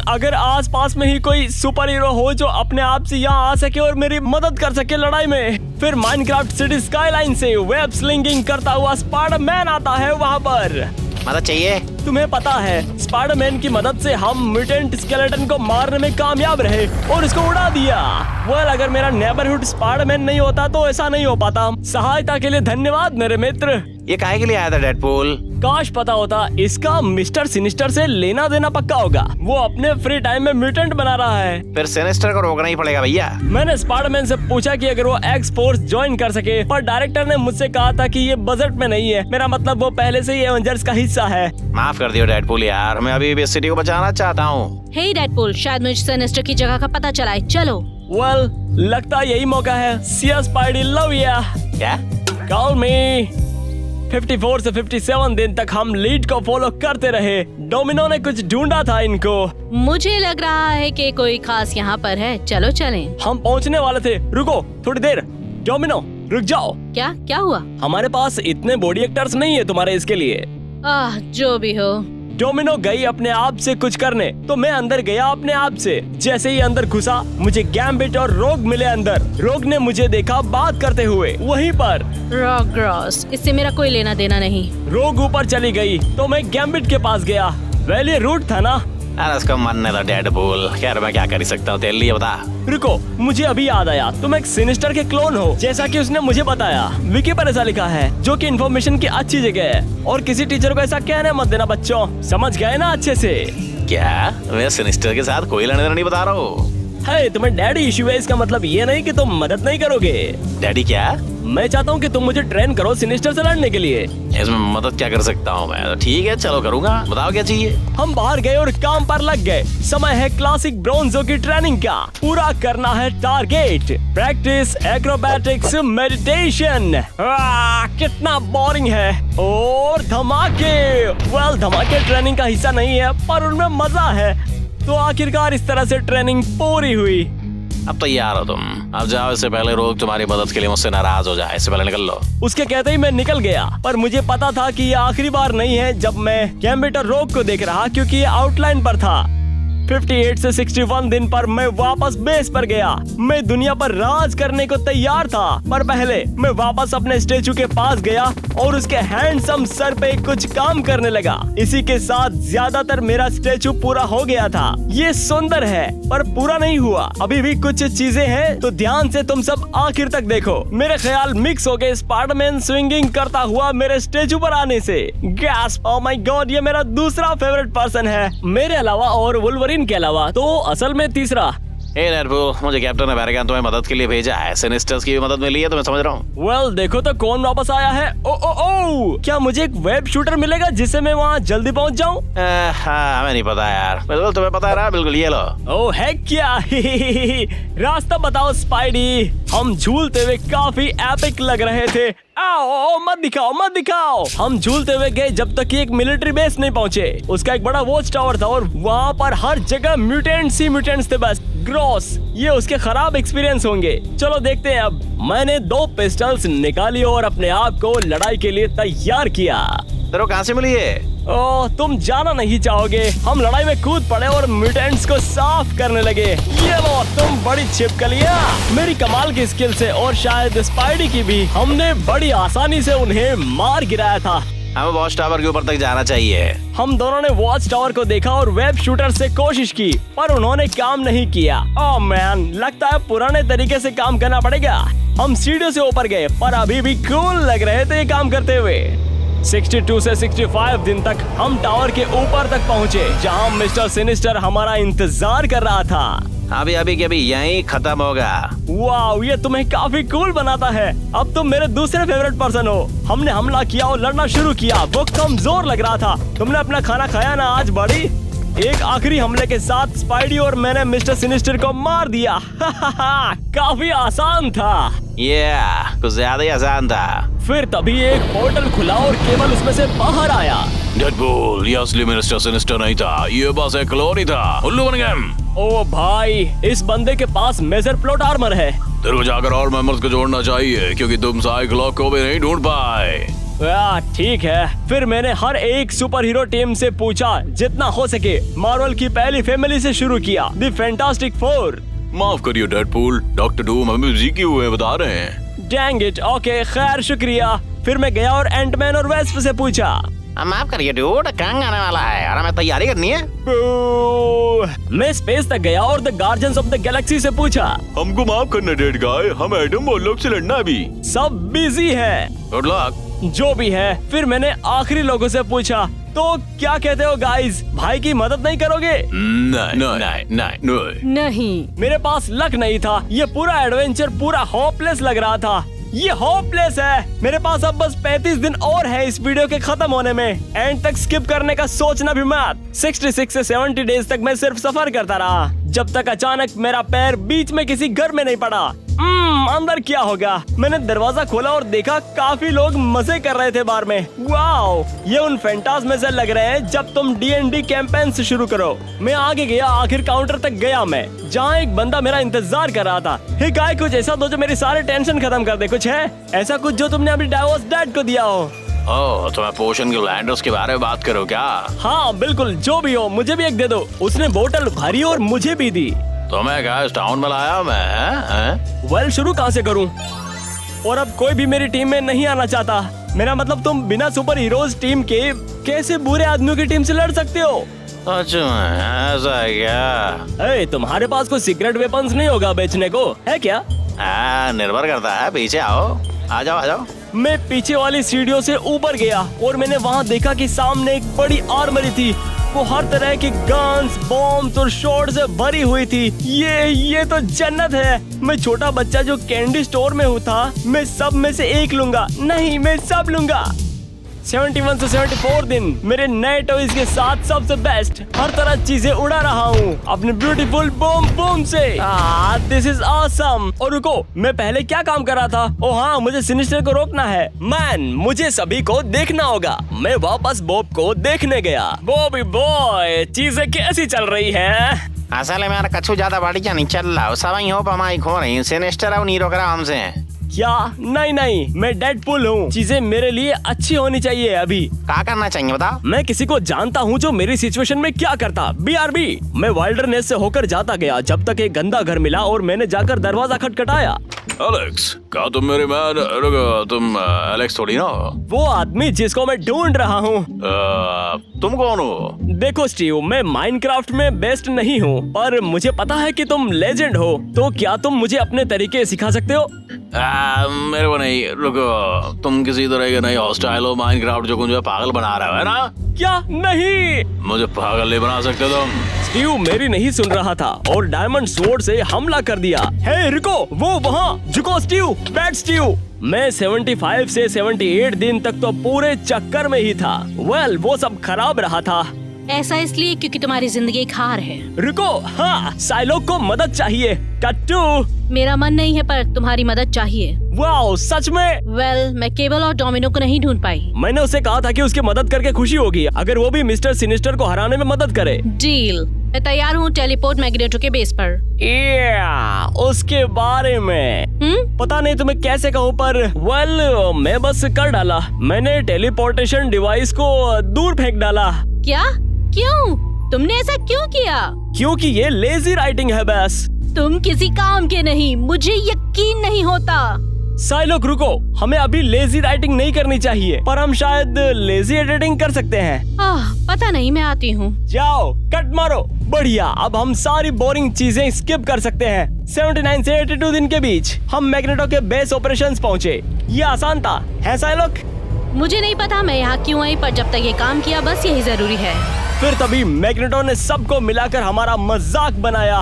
अगर आसपास में ही कोई सुपर हीरो हो जो अपने आप से यहाँ आ सके और मेरी मदद कर सके लड़ाई में। फिर माइनक्राफ्ट सिटी स्काईलाइन से वेब स्लिंगिंग करता हुआ स्पाइडरमैन आता है वहाँ पर। मदद चाहिए? तुम्हें पता है, स्पाइडरमैन की मदद से हम म्यूटेंट स्केलेटन को मारने में कामयाब रहे और इसको उड़ा दिया। अगर मेरा नेबरहुड स्पाइडरमैन नहीं होता तो ऐसा नहीं हो पाता। सहायता के लिए धन्यवाद मेरे मित्र। ये काहे के लिए आया था डेडपूल? काश पता होता, इसका मिस्टर सिनिस्टर से लेना देना पक्का होगा। वो अपने फ्री टाइम में म्यूटेंट बना रहा है। फिर सिनिस्टर को रोकना ही पड़ेगा भैया। मैंने स्पाइडरमैन से पूछा कि अगर वो एक्स फोर्स ज्वाइन कर सके, पर डायरेक्टर ने मुझसे कहा था कि ये बजट में नहीं है। मेरा मतलब वो पहले से ही एवेंजर्स का हिस्सा है। माफ कर दियो डेडपूल यार, मैं अभी भी इस सिटी को बचाना चाहता हूँ। हे डेडपूल, शायद मुझे सिनिस्टर की जगह का पता चला है, चलो। लगता यही मौका है। सिया स्पाइडी लव या क्या? कॉल मी। 54 से 57 दिन तक हम लीड को फॉलो करते रहे। डोमिनो ने कुछ ढूंढा था इनको। मुझे लग रहा है कि कोई खास यहाँ पर है, चलो चलें। हम पहुँचने वाले थे, रुको थोड़ी देर। डोमिनो रुक जाओ। क्या हुआ? हमारे पास इतने बॉडी एक्टर्स नहीं है तुम्हारे इसके लिए। जो भी हो। डोमिनो गई अपने आप से कुछ करने, तो मैं अंदर गया अपने आप से। जैसे ही अंदर घुसा, मुझे गैम्बिट और रोग मिले अंदर। रोग ने मुझे देखा बात करते हुए वहीं पर। रॉक ग्रॉस, इससे मेरा कोई लेना देना नहीं। रोग ऊपर चली गई तो मैं गैम्बिट के पास गया। वेल, ये रूट था ना। अरे उसका मन नहीं था डेडपूल। खैर मैं क्या कर सकता हूँ, तेरे लिए बता। रुको, मुझे अभी याद आया, तुम एक सिनिस्टर के क्लोन हो, जैसा कि उसने मुझे बताया। विकी पर ऐसा लिखा है, जो कि इन्फॉर्मेशन की अच्छी जगह है। और किसी टीचर को ऐसा कहने मत देना बच्चों, समझ गए ना अच्छे से? क्या? मैं सिनिस्टर के साथ कोई लेना देना नहीं बता रहा हूँ। है, तुम्हें डैडी इशू है, इसका मतलब ये नहीं कि तुम मदद नहीं करोगे। डैडी क्या? मैं चाहता हूँ कि तुम मुझे ट्रेन करो सिनिस्टर से लड़ने के लिए। इसमें मदद क्या कर सकता हूँ मैं? ठीक है चलो करूँगा, बताओ क्या चाहिए। हम बाहर गए और काम पर लग गए। समय है क्लासिक ब्रोंजो की ट्रेनिंग का। पूरा करना है टारगेट, प्रैक्टिस, एक्रोबैटिक्स, मेडिटेशन। कितना बोरिंग है। और धमाके। धमाके ट्रेनिंग का हिस्सा नहीं है, पर उनमें मजा है। तो आखिरकार इस तरह से ट्रेनिंग पूरी हुई। अब तैयार हो तुम, अब जाओ। इससे पहले रोग तुम्हारी मदद के लिए मुझसे नाराज हो जाए, इससे पहले निकल लो। उसके कहते ही मैं निकल गया, पर मुझे पता था कि ये आखिरी बार नहीं है जब मैं गैम्बिट और रोग को देख रहा, क्योंकि ये आउटलाइन पर था। 58 से 61 दिन पर मैं वापस बेस पर गया। मैं दुनिया पर राज करने को तैयार था, पर पहले मैं वापस अपने स्टेचू के पास गया और उसके हैंडसम सर पे कुछ काम करने लगा। इसी के साथ ज्यादातर मेरा स्टेचू पूरा हो गया था। ये सुंदर है, पर पूरा नहीं हुआ। अभी भी कुछ चीजें हैं, तो ध्यान से तुम सब आखिर तक देखो। मेरे ख्याल मिक्स हो गए स्पाइडरमैन स्विंगिंग करता हुआ मेरे स्टेचू पर आने से। गैस्प, ओह माय गॉड, ये मेरा दूसरा फेवरेट पर्सन है, मेरे अलावा और वुल्वरीन के अलावा, तो असल में तीसरा। डेडपूल, मुझे कैप्टन अमेरिका तुम्हें मदद के लिए भेजा है। सिनिस्टर्स की भी मदद मिली है तो मैं समझ रहा हूँ। देखो तो कौन वापस आया है। ओ, क्या मुझे एक वेब शूटर मिलेगा जिससे मैं वहाँ जल्दी पहुँच जाऊँ? हाँ, हमें नहीं पता यार। बिल्कुल तुम्हें पता है ना, बिल्कुल ये लो। ओ है क्या? रास्ता बताओ स्पाइडी। हम झूलते हुए काफी एपिक लग रहे थे। आओ, मत दिखाओ। हम झूलते हुए गए जब तक कि एक मिलिट्री बेस नहीं पहुँचे। उसका एक बड़ा वॉच टावर था और वहाँ पर हर जगह म्यूटेंट्स थे बस। ग्रॉस, ये उसके खराब एक्सपीरियंस होंगे। चलो देखते हैं। अब मैंने 2 पिस्टल्स निकाली और अपने आप को लड़ाई के लिए तैयार किया। तेरे को कहाँ से मिली है? ओह, तुम जाना नहीं चाहोगे। हम लड़ाई में कूद पड़े और म्यूटेंट्स को साफ करने लगे। ये लो, तुम बड़ी छिपकलियां। मेरी कमाल की स्किल से और शायद स्पाइडी की भी, हमने बड़ी आसानी से उन्हें मार गिराया था। हमें वॉच टावर के ऊपर तक जाना चाहिए। हम दोनों ने वॉच टावर को देखा और वेब शूटर से कोशिश की, पर उन्होंने काम नहीं किया। ओह मैन, लगता है पुराने तरीके से काम करना पड़ेगा। हम सीढ़ियों से ऊपर गए, पर अभी भी कूल लग रहे थे काम करते हुए। 62 से 65 दिन तक हम टावर के ऊपर तक पहुँचे, जहाँ मिस्टर सिनिस्टर हमारा इंतजार कर रहा था। अभी अभी के अभी यही खत्म होगा। वाह, ये तुम्हें काफी कूल बनाता है। अब तुम मेरे दूसरे फेवरेट पर्सन हो। हमने हमला किया और लड़ना शुरू किया। वो कमजोर लग रहा था। तुमने अपना खाना खाया ना आज बड़ी? एक आखिरी हमले के साथ स्पाइडी और मैंने मिस्टर सिनिस्टर को मार दिया। काफी आसान था। कुछ ज्यादा ही आसान था। फिर तभी एक पोर्टल खुला और केबल उसमें से बाहर आया। डेडपूल, ये असली मिस्टर सिनिस्टर नहीं था, ये बस एक क्लोन था। उल्लू बन गए। ओ भाई, इस बंदे के पास मेजर प्लॉट आर्मर है। तेरे को जाकर और मेंबर्स को जोड़ना चाहिए क्योंकि तुम साइक्लॉप को भी नहीं ढूंढ पाए। ठीक है। फिर मैंने हर एक सुपर हीरो टीम से पूछा, जितना हो सके मार्वल की पहली फैमिली से शुरू किया, द फैंटास्टिक फोर। माफ करिए डेडपूल, डॉक्टर डूम हमें बिजी हुए बता रहे हैं। डैंग इट, ओके खैर शुक्रिया। फिर मैं गया और एंटमैन और वेस्प से पूछा। माफ करिए डूड, कंग आने वाला है और हमें तैयारी करनी है। मैं स्पेस तक गया और the guardians of the Galaxy से पूछा। हमको माफ करना डेड गाय, हम एटम और लोग से लड़ना अभी। सब बिजी है। Good luck. जो भी है। फिर मैंने आखिरी लोगों से पूछा, तो क्या कहते हो गाइस, भाई की मदद नहीं करोगे? नहीं। मेरे पास लक नहीं था। ये पूरा एडवेंचर पूरा होपलेस लग रहा था। ये होपलेस है। मेरे पास अब बस 35 दिन और है इस वीडियो के खत्म होने में। एंड तक स्किप करने का सोचना भी मत। 66 से 70 डेज तक मैं सिर्फ सफर करता रहा, जब तक अचानक मेरा पैर बीच में किसी घर में नहीं पड़ा। अंदर क्या होगा? मैंने दरवाजा खोला और देखा काफी लोग मजे कर रहे थे बार में। वाओ, ये उन फैंटास में से लग रहे हैं जब तुम D&D कैंपेन से शुरू करो। मैं आगे गया, आखिर काउंटर तक गया मैं, जहाँ एक बंदा मेरा इंतजार कर रहा था। हे गाय, कुछ ऐसा दो जो मेरी सारे टेंशन खत्म कर दे। कुछ है ऐसा कुछ जो तुमने अभी डाइवोर्स डैड को दिया हो? ओह, तुम्हें पोशन के लैंडर्स के बारे में बात करो क्या? हाँ बिल्कुल, जो भी हो मुझे भी एक दे दो। उसने बोतल भरी और मुझे भी दी। तुम्हें क्या इस टाउन में लाया मैं? वेल, शुरू कहाँ से करूँ? और अब कोई भी मेरी टीम में नहीं आना चाहता। मेरा मतलब तुम बिना सुपर हीरोज टीम के कैसे बुरे आदमियों की टीम से लड़ सकते हो? अच्छा, ऐसा है क्या? तुम्हारे पास कोई सीक्रेट वेपन्स नहीं होगा बेचने को, है क्या? निर्भर करता है। पीछे आओ, आ जाओ आ जाओ। मैं पीछे वाली सीढ़ियों से ऊपर गया और मैंने वहाँ देखा कि सामने एक बड़ी आर्मरी थी। वो हर तरह की गन्स, बॉम्ब्स और शॉट से भरी हुई थी। ये तो जन्नत है। मैं छोटा बच्चा जो कैंडी स्टोर में था, मैं सब में से एक लूंगा। नहीं, मैं सब लूंगा। 71 से 74 दिन मेरे नए टॉयज के साथ सबसे बेस्ट। हर तरह चीजें उड़ा रहा हूँ अपने ब्यूटीफुल बूम बूम से। This is awesome. और रुको, मैं पहले क्या काम कर रहा था? ओ हाँ, मुझे सिनिस्टर को रोकना है। मैन, मुझे सभी को देखना होगा। मैं वापस बॉब को देखने गया। बॉबी बॉय, चीजें कैसी चल रही हैं? असल में मेरा कछु ज्यादा बढ़िया नहीं चल रहा। सब ही हो पमाई खो रही। सिनिस्टर अब नहीं रोक रहा हमसे। क्या? नहीं, मैं डेडपूल हूँ। चीजें मेरे लिए अच्छी होनी चाहिए। अभी क्या करना चाहिए बताओ? मैं किसी को जानता हूँ जो मेरी सिचुएशन में क्या करता। BRB। मैं वाइल्डरनेस से होकर जाता गया जब तक एक गंदा घर मिला और मैंने जाकर दरवाजा खटखटाया। एलेक्स, क्या तुम मेरे मैन? तुम एलेक्स थोड़ी ना? वो आदमी जिसको मैं ढूंढ रहा हूँ। तुम कौन हो? देखो स्टीव, मैं माइनक्राफ्ट में बेस्ट नहीं हूँ, पर मुझे पता है कि तुम लेजेंड हो। तो क्या तुम मुझे अपने तरीके सिखा सकते हो? मेरे को नहीं। रुको, तुम किसी तरह के नहीं हॉस्टाइल हो माइनक्राफ्ट जो मुझे पागल बना रहा है ना? क्या? नहीं, मुझे पागल नहीं बना सकते तुम। स्टीव मेरी नहीं सुन रहा था और डायमंड स्वॉर्ड से हमला कर दिया। हे रुको, वो वहाँ झुको स्टीव, बैड स्टीव। मैं 75 से 78 दिन तक तो पूरे चक्कर में ही था। वेल, वो सब खराब रहा था। ऐसा इसलिए क्योंकि तुम्हारी जिंदगी एक हार है। रुको, हाँ, साइलोक को मदद चाहिए। कट्टू, मेरा मन नहीं है पर तुम्हारी मदद चाहिए। वाओ, सच में? वेल, मैं केबल और डोमिनो को नहीं ढूंढ पाई। मैंने उसे कहा था कि उसकी मदद करके खुशी होगी अगर वो भी मिस्टर सिनिस्टर को हराने में मदद करे। डील। मैं तैयार हूँ टेलीपोर्ट मैग्नेटो के बेस पर। उसके बारे में पता नहीं तुम्हें कैसे कहूँ, पर वेल, मैं बस कर डाला। मैंने टेलीपोर्टेशन डिवाइस को दूर फेंक डाला। क्या? क्यों? तुमने ऐसा क्यों किया? क्योंकि ये लेजी राइटिंग है बस। तुम किसी काम के नहीं, मुझे यकीन नहीं होता। साइलोक रुको, हमें अभी लेजी राइटिंग नहीं करनी चाहिए, पर हम शायद लेजी एडिटिंग कर सकते हैं। पता नहीं, मैं आती हूँ। जाओ, कट मारो। बढ़िया, अब हम सारी बोरिंग चीजें स्किप कर सकते हैं। 79 से 82 दिन के बीच हम मैग्नेटो के बेस ऑपरेशंस पहुँचे। ये आसान था, है साइलोक? मुझे नहीं पता मैं यहाँ क्यों आई, पर जब तक ये काम किया बस यही जरूरी है। फिर तभी मैग्नेटो ने सबको मिलाकर हमारा मजाक बनाया।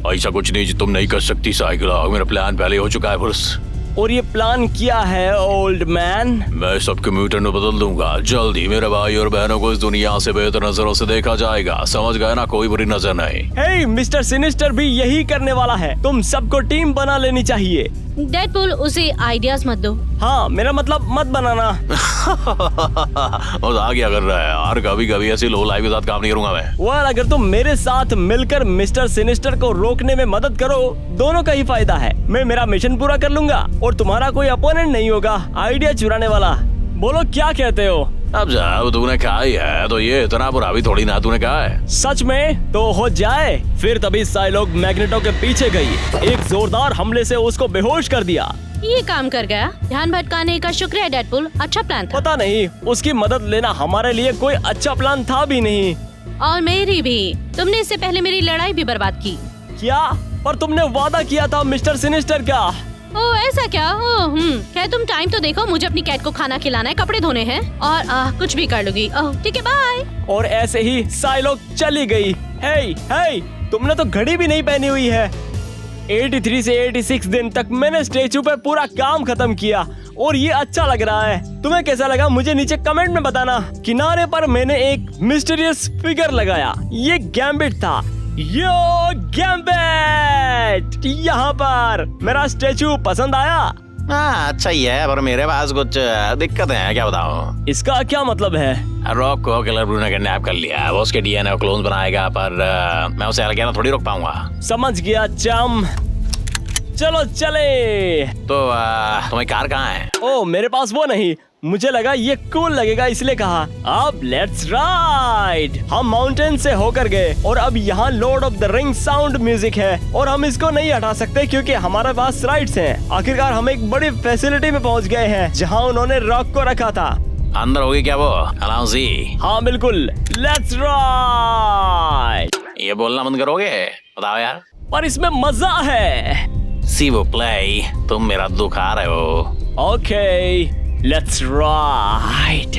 ऐसा कुछ नहीं जो तुम नहीं कर सकती साइक्लॉग। मेरा प्लान पहले हो चुका है पुरुष। और ये प्लान क्या है ओल्ड मैन? मैं सबके म्यूटेंट में बदल दूंगा जल्दी। मेरे भाई और बहनों को इस दुनिया से बेहतर नजरों से देखा जाएगा, समझ गए ना? कोई बुरी नजर नहीं। हे मिस्टर सिनिस्टर भी यही करने वाला है। तुम सबको टीम बना लेनी चाहिए। डेडपूल, उसे आइडियाज मत दो। हाँ, मेरा मतलब मत बनाना। और आ क्या कर रहा है यार? कभी कभी ऐसी लो लाइफ के साथ काम नहीं करूंगा मैं। well, अगर तुम मेरे साथ मिलकर मिस्टर सिनिस्टर को रोकने में मदद करो, दोनों का ही फायदा है। मैं मेरा मिशन पूरा कर लूंगा और तुम्हारा कोई अपोनेंट नहीं होगा आइडिया चुराने वाला। बोलो क्या कहते हो? अब जब तूने कहा ही है तो ये इतना बुरा भी थोड़ी ना तूने कहा है। सच में तो हो जाए। फिर तभी साइलोग मैग्नेटो के पीछे गई, एक जोरदार हमले से उसको बेहोश कर दिया। ये काम कर गया। ध्यान भटकाने का शुक्रिया डेडपूल, अच्छा प्लान था। पता नहीं, उसकी मदद लेना हमारे लिए कोई अच्छा प्लान था भी नहीं। और मेरी भी। तुमने इससे पहले मेरी लड़ाई भी बर्बाद की। क्या? पर तुमने वादा किया था मिस्टर सिनिस्टर का। ओह ऐसा क्या? क्या तुम टाइम तो देखो, मुझे अपनी कैट को खाना खिलाना है, कपड़े धोने हैं और कुछ भी कर लूंगी। ठीक है, बाय। और ऐसे ही साइलोग चली गई। हे, तुमने तो घड़ी भी नहीं पहनी हुई है। 83 से 86 दिन तक मैंने स्टेचू पे पूरा काम खत्म किया और ये अच्छा लग रहा है। तुम्हें कैसा लगा मुझे नीचे कमेंट में बताना। किनारे पर मैंने एक मिस्टीरियस फिगर लगाया, ये गैम्बिट था। यो गैम्बिट, यहाँ पर मेरा स्टेचू पसंद आया? हाँ अच्छा ही है, पर मेरे पास कुछ दिक्कतें हैं, क्या बताऊं? इसका क्या मतलब है? रॉक को किलर ब्रू ने किडनैप कर लिया। वो उसके डीएनए क्लोन्स बनाएगा, पर मैं उसे अकेला थोड़ी रोक पाऊंगा। समझ गया चम, चलो चले। तो तुम्हारी कार कहाँ है? ओ मेरे पास वो नहीं, मुझे लगा ये कूल लगेगा इसलिए कहा। अब लेट्स राइड। हम माउंटेन से होकर गए और अब यहाँ Lord of the ring sound music है और हम इसको नहीं हटा सकते क्योंकि हमारे पास राइड्स हैं। आखिरकार हम एक बड़ी फैसिलिटी में पहुँच गए हैं जहाँ उन्होंने रॉक को रखा था। अंदर होगी क्या वो अलाउंसी? हाँ बिल्कुल, लेट्स राइड। ये बोलना बंद करोगे? बताओ यार। पर इसमें मजा है। सी वो प्ले, तुम मेरा दुख आ रहे हो। Okay let's ride.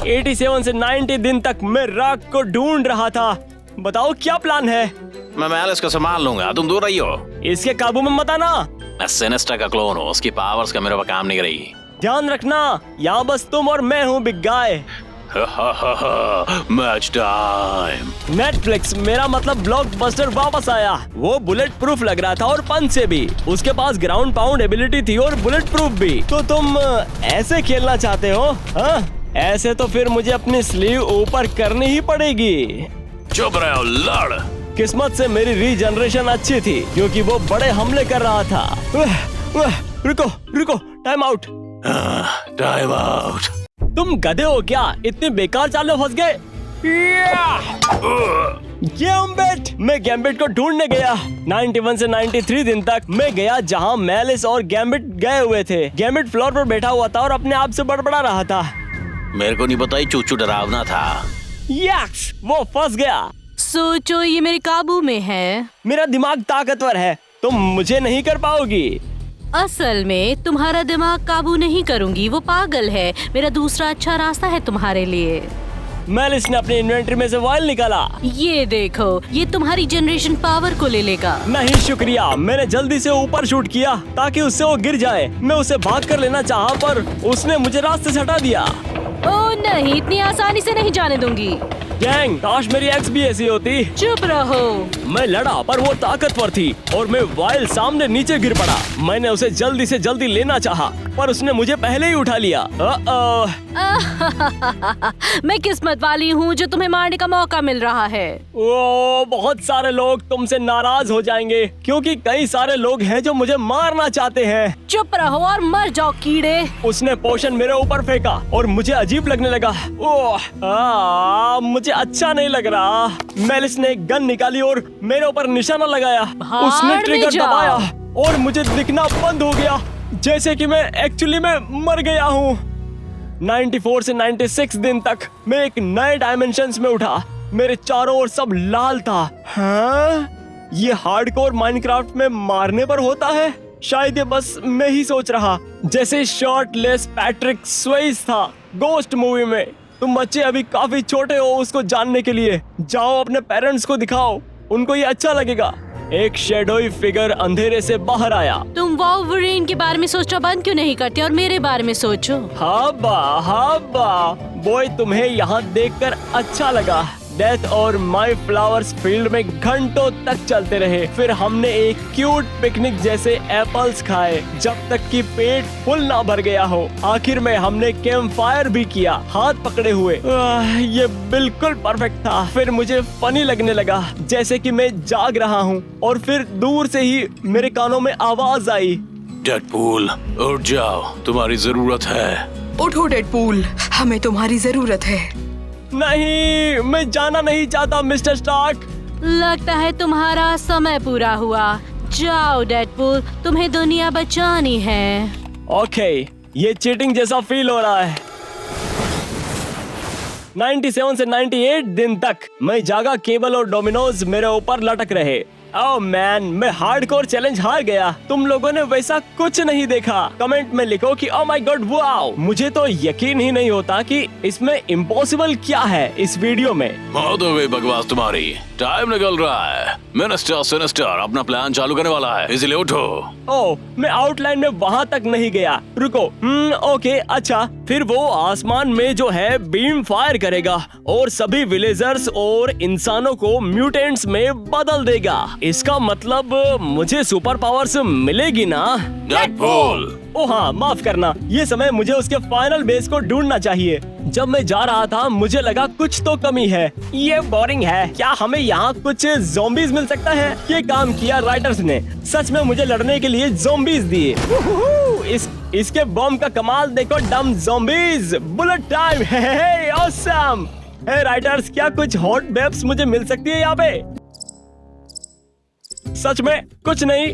87 से 90 दिन तक मैं रॉक को ढूंढ रहा था। बताओ क्या प्लान है? मैं मैलिस को संभाल लूंगा, तुम दूर रहियो। इसके काबू में मत आना। मैं सिनिस्टर का क्लोन हूँ, उसकी पावर्स का मेरे पर काम नहीं कर रही। ध्यान रखना, यहाँ बस तुम और मैं हूँ big guy. Match time. Netflix, मेरा मतलब ब्लॉकबस्टर वापस आया। वो बुलेट प्रूफ लग रहा था और पंच से भी। उसके पास ग्राउंड पाउंड एबिलिटी थी और बुलेट प्रूफ भी। तो तुम ऐसे खेलना चाहते हो? हाँ ऐसे तो फिर मुझे अपनी स्लीव ऊपर करनी ही पड़ेगी। चुप रहे हो लड़। किस्मत से मेरी रीजनरेशन अच्छी थी क्योंकि वो बड़े हमले कर रहा था। रुको, टाइम आउट। Time out. तुम गधे हो क्या? इतनी बेकार चाल में फंस गए। गैम्बिट, मैं गैम्बिट को ढूंढने गया। 91 से 93 दिन तक मैं गया जहां मैलिस और गैम्बिट गए हुए थे। गैम्बिट फ्लोर पर बैठा हुआ था और अपने आप से बड़बड़ा रहा था। मेरे को नहीं पता, ही चूचू डरावना था। यस, वो फंस गया। सोचो ये मेरे काबू में है। मेरा दिमाग ताकतवर है, तुम मुझे नहीं कर पाओगी। असल में तुम्हारा दिमाग काबू नहीं करूंगी, वो पागल है। मेरा दूसरा अच्छा रास्ता है तुम्हारे लिए। मैलिस ने अपनी इन्वेंटरी में से वायल निकाला। ये देखो, ये तुम्हारी जनरेशन पावर को ले लेगा। नहीं शुक्रिया, मैंने जल्दी से ऊपर शूट किया ताकि उससे वो गिर जाए। मैं उसे भाग कर लेना चाहा पर उसने मुझे रास्ते से हटा दिया। ओह नहीं, इतनी आसानी से नहीं जाने दूंगी। गैंग, काश मेरी एक्स भी ऐसी होती। चुप रहो। मैं लड़ा पर वो ताकतवर थी और मैं वाइल सामने नीचे गिर पड़ा। मैंने उसे जल्दी से जल्दी लेना चाहा पर उसने मुझे पहले ही उठा लिया। मैं किस्मत वाली हूँ जो तुम्हें मारने का मौका मिल रहा है। ओ, बहुत सारे लोग तुमसे नाराज हो जाएंगे क्योंकि कई सारे लोग हैं जो मुझे मारना चाहते हैं। चुप रहो और मर जाओ कीड़े। उसने पोशन मेरे ऊपर फेंका और मुझे अजीब लगने लगा। मुझे अच्छा नहीं लग रहा। मैलिस ने एक गन निकाली और मेरे ऊपर निशाना लगाया। उसने ट्रिगर दबाया और मुझे दिखना बंद हो गया जैसे कि मैं एक्चुअली में मर गया हूँ। 94 से 96 दिन तक मैं एक नए डायमेंशंस में उठा। मेरे चारों ओर सब लाल था। हाँ? ये हार्डकोर माइनक्राफ्ट में मारने पर होता है? शायद ये बस मैं ही सोच रहा। जैसे शॉर्टलेस पैट्रिक स्वेइज था गोस्ट मूवी में। तुम बच्चे अभी काफी छोटे हो उसको जानने के लिए। जाओ अपने पेरेंट्स को दिखाओ, उनको ये अच्छा लगेगा। एक शैडोई फिगर अंधेरे से बाहर आया। तुम वॉल्वरिन के बारे में सोचना बंद क्यों नहीं करते और मेरे बारे में सोचो? हाँ बा, बॉय तुम्हें यहाँ देखकर अच्छा लगा। डेथ और माई फ्लावर्स फील्ड में घंटों तक चलते रहे। फिर हमने एक क्यूट पिकनिक जैसे एप्पल्स खाए जब तक कि पेट फुल ना भर गया हो। आखिर में हमने कैंप फायर भी किया, हाथ पकड़े हुए। ये बिल्कुल परफेक्ट था। फिर मुझे फनी लगने लगा, जैसे कि मैं जाग रहा हूँ। और फिर दूर से ही मेरे कानों में आवाज आई, डेडपूल उठ जाओ, तुम्हारी जरूरत है। उठो डेडपूल, हमें तुम्हारी जरूरत है। नहीं, मैं जाना नहीं चाहता मिस्टर स्टार्क। लगता है तुम्हारा समय पूरा हुआ। जाओ डेडपूल, तुम्हें दुनिया बचानी है। ओके, ये चीटिंग जैसा फील हो रहा है। 97 से 98 दिन तक मैं जागा, केबल और डोमिनोज मेरे ऊपर लटक रहे। ओह मैन, मैं हार्डकोर चैलेंज हार गया। तुम लोगों ने वैसा कुछ नहीं देखा। कमेंट में लिखो कि ओह माय गॉड वाओ। मुझे तो यकीन ही नहीं होता कि इसमें इम्पॉसिबल क्या है इस वीडियो में। बहुत हो गई बकवास तुम्हारी, टाइम निकल रहा है। मिनिस्टर सिनिस्टर अपना प्लान चालू करने वाला है, इसलिए उठो। ओह, मैं आउटलाइन में वहाँ तक नहीं गया। रुको, ओके, अच्छा। फिर वो आसमान में जो है बीम फायर करेगा और सभी विलेजर्स और इंसानों को म्यूटेंट्स में बदल देगा। इसका मतलब मुझे सुपर पावर्स मिलेगी ना? डेडपूल, ओ हाँ, माफ करना। ये समय मुझे उसके फाइनल बेस को ढूंढना चाहिए। जब मैं जा रहा था मुझे लगा कुछ तो कमी है। ये बोरिंग है। क्या हमें यहाँ कुछ ज़ॉम्बीज मिल सकता है? ये काम किया राइटर्स ने। सच में मुझे लड़ने के लिए ज़ॉम्बीज दिए। इसके बॉम्ब का कमाल देखो, डम ज़ॉम्बीज। बुलेट टाइम, हे ऑसम। हे राइटर्स, क्या कुछ हॉट बेब्स मुझे मिल सकती है यहाँ पे? सच में कुछ नहीं।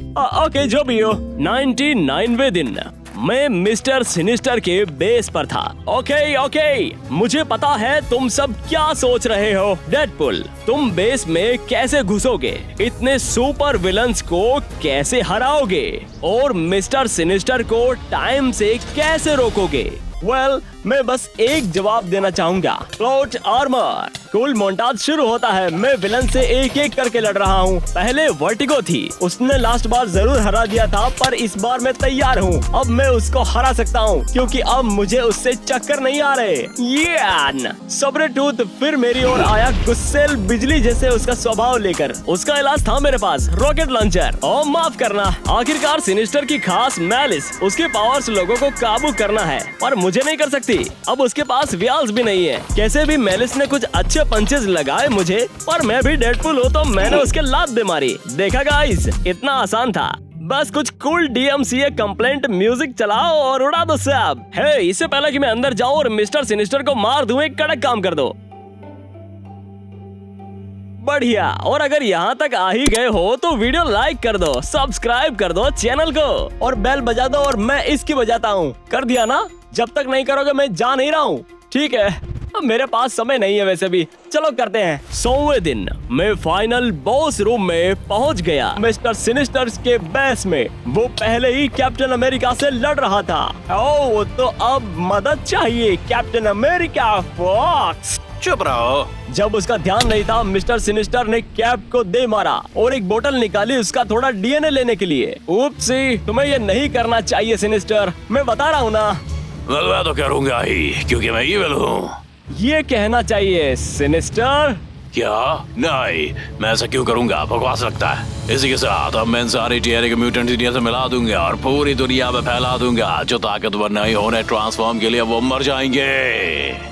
ओके, जो भी हो। 99वें दिन मैं मिस्टर सिनिस्टर के बेस पर था। ओके, मुझे पता है तुम सब क्या सोच रहे हो। डेडपूल, तुम बेस में कैसे घुसोगे? इतने सुपर विलन्स को कैसे हराओगे? और मिस्टर सिनिस्टर को टाइम से कैसे रोकोगे? वेल, मैं बस एक जवाब देना चाहूंगा। Plot armour. कूल मोन्टाज शुरू होता है। मैं विलन से एक एक करके लड़ रहा हूँ। पहले वर्टिगो थी, उसने लास्ट बार जरूर हरा दिया था, पर इस बार मैं तैयार हूँ। अब मैं उसको हरा सकता हूँ क्योंकि अब मुझे उससे चक्कर नहीं आ रहे। ये सब्रेटूथ फिर मेरी ओर आया, गुस्सेल बिजली जैसे उसका स्वभाव लेकर। उसका इलाज था मेरे पास, रॉकेट लॉन्चर। और माफ करना, आखिरकार सिनिस्टर की खास मैलिस, उसके पावर्स लोगों को काबू करना है, पर मुझे नहीं कर सकती। अब उसके पास व्याल्स भी नहीं है। कैसे भी मैलिस ने कुछ अच्छे पंचेस लगाए मुझे, पर मैं भी डेडपूल हूँ तो मैंने उसके लात दे मारी। देखा गाइस, इतना आसान था। बस कुछ कूल DMCA कंप्लेंट म्यूजिक चलाओ और उड़ा दो सब। हे, इससे पहले कि मैं अंदर जाऊं और मिस्टर सिनिस्टर को मार दूं, एक कड़क काम कर दो। बढ़िया। और अगर यहाँ तक आ ही गए हो तो वीडियो लाइक कर दो, सब्सक्राइब कर दो चैनल को और बेल बजा दो। और मैं इसकी बजाता हूँ। कर दिया ना? जब तक नहीं करोगे मैं जा नहीं रहा हूँ, ठीक है? मेरे पास समय नहीं है वैसे भी। चलो करते हैं। 100वें दिन मैं फाइनल बॉस रूम में पहुंच गया। मिस्टर सिनिस्टर के बेस में वो पहले ही कैप्टन अमेरिका से लड़ रहा था। ओह, तो अब मदद चाहिए कैप्टन अमेरिका फॉक्स। चुप रहो। जब उसका ध्यान नहीं था, मिस्टर सिनिस्टर ने कैप को दे मारा और एक बोतल निकाली उसका थोड़ा DNA लेने के लिए। उप्सी, तुम्हें ये नहीं करना चाहिए सिनिस्टर, मैं बता रहा हूँ ना। मैं तो करूंगा ही, क्योंकि मैं इविल हूँ। ये कहना चाहिए सिनिस्टर। क्या? नहीं, मैं ऐसा क्यों करूंगा? बकवास लगता है। इसी के साथ अब मैं सारी DNA के म्यूटेंट इंडिया से मिला दूंगा और पूरी दुनिया में फैला दूंगा। जो ताकतवर नहीं होने ट्रांसफॉर्म के लिए, वो मर जाएंगे।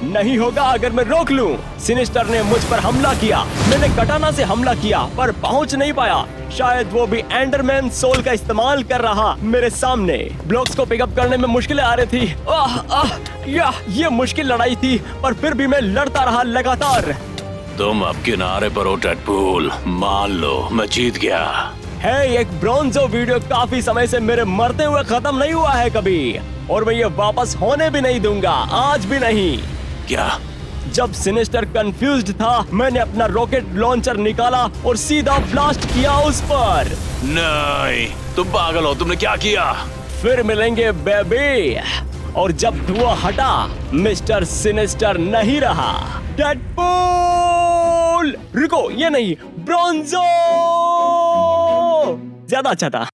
नहीं होगा अगर मैं रोक लूं। सिनिस्टर ने मुझ पर हमला किया। मैंने कटाना से हमला किया पर पहुंच नहीं पाया। शायद वो भी एंडरमैन सोल का इस्तेमाल कर रहा। मेरे सामने ब्लॉक्स को पिकअप करने में मुश्किलें आ रही थी। ये मुश्किल लड़ाई थी, पर फिर भी मैं लड़ता रहा लगातार। तुम अब किनारे पर हो डेडपूल, मान लो मैं जीत गया। है, एक ब्रोंजो वीडियो काफी समय से मेरे मरते हुए खत्म नहीं हुआ है कभी, और मैं ये वापस होने भी नहीं दूंगा, आज भी नहीं। क्या? जब सिनिस्टर कंफ्यूज्ड था, मैंने अपना रॉकेट लॉन्चर निकाला और सीधा ब्लास्ट किया उस पर। नहीं, तुम पागल हो, तुमने क्या किया? फिर मिलेंगे बेबी। और जब धुआं हटा, मिस्टर सिनिस्टर नहीं रहा। डेडपूल! डेडपूल रुको, ये नहीं, ब्रोंजो ज्यादा अच्छा था।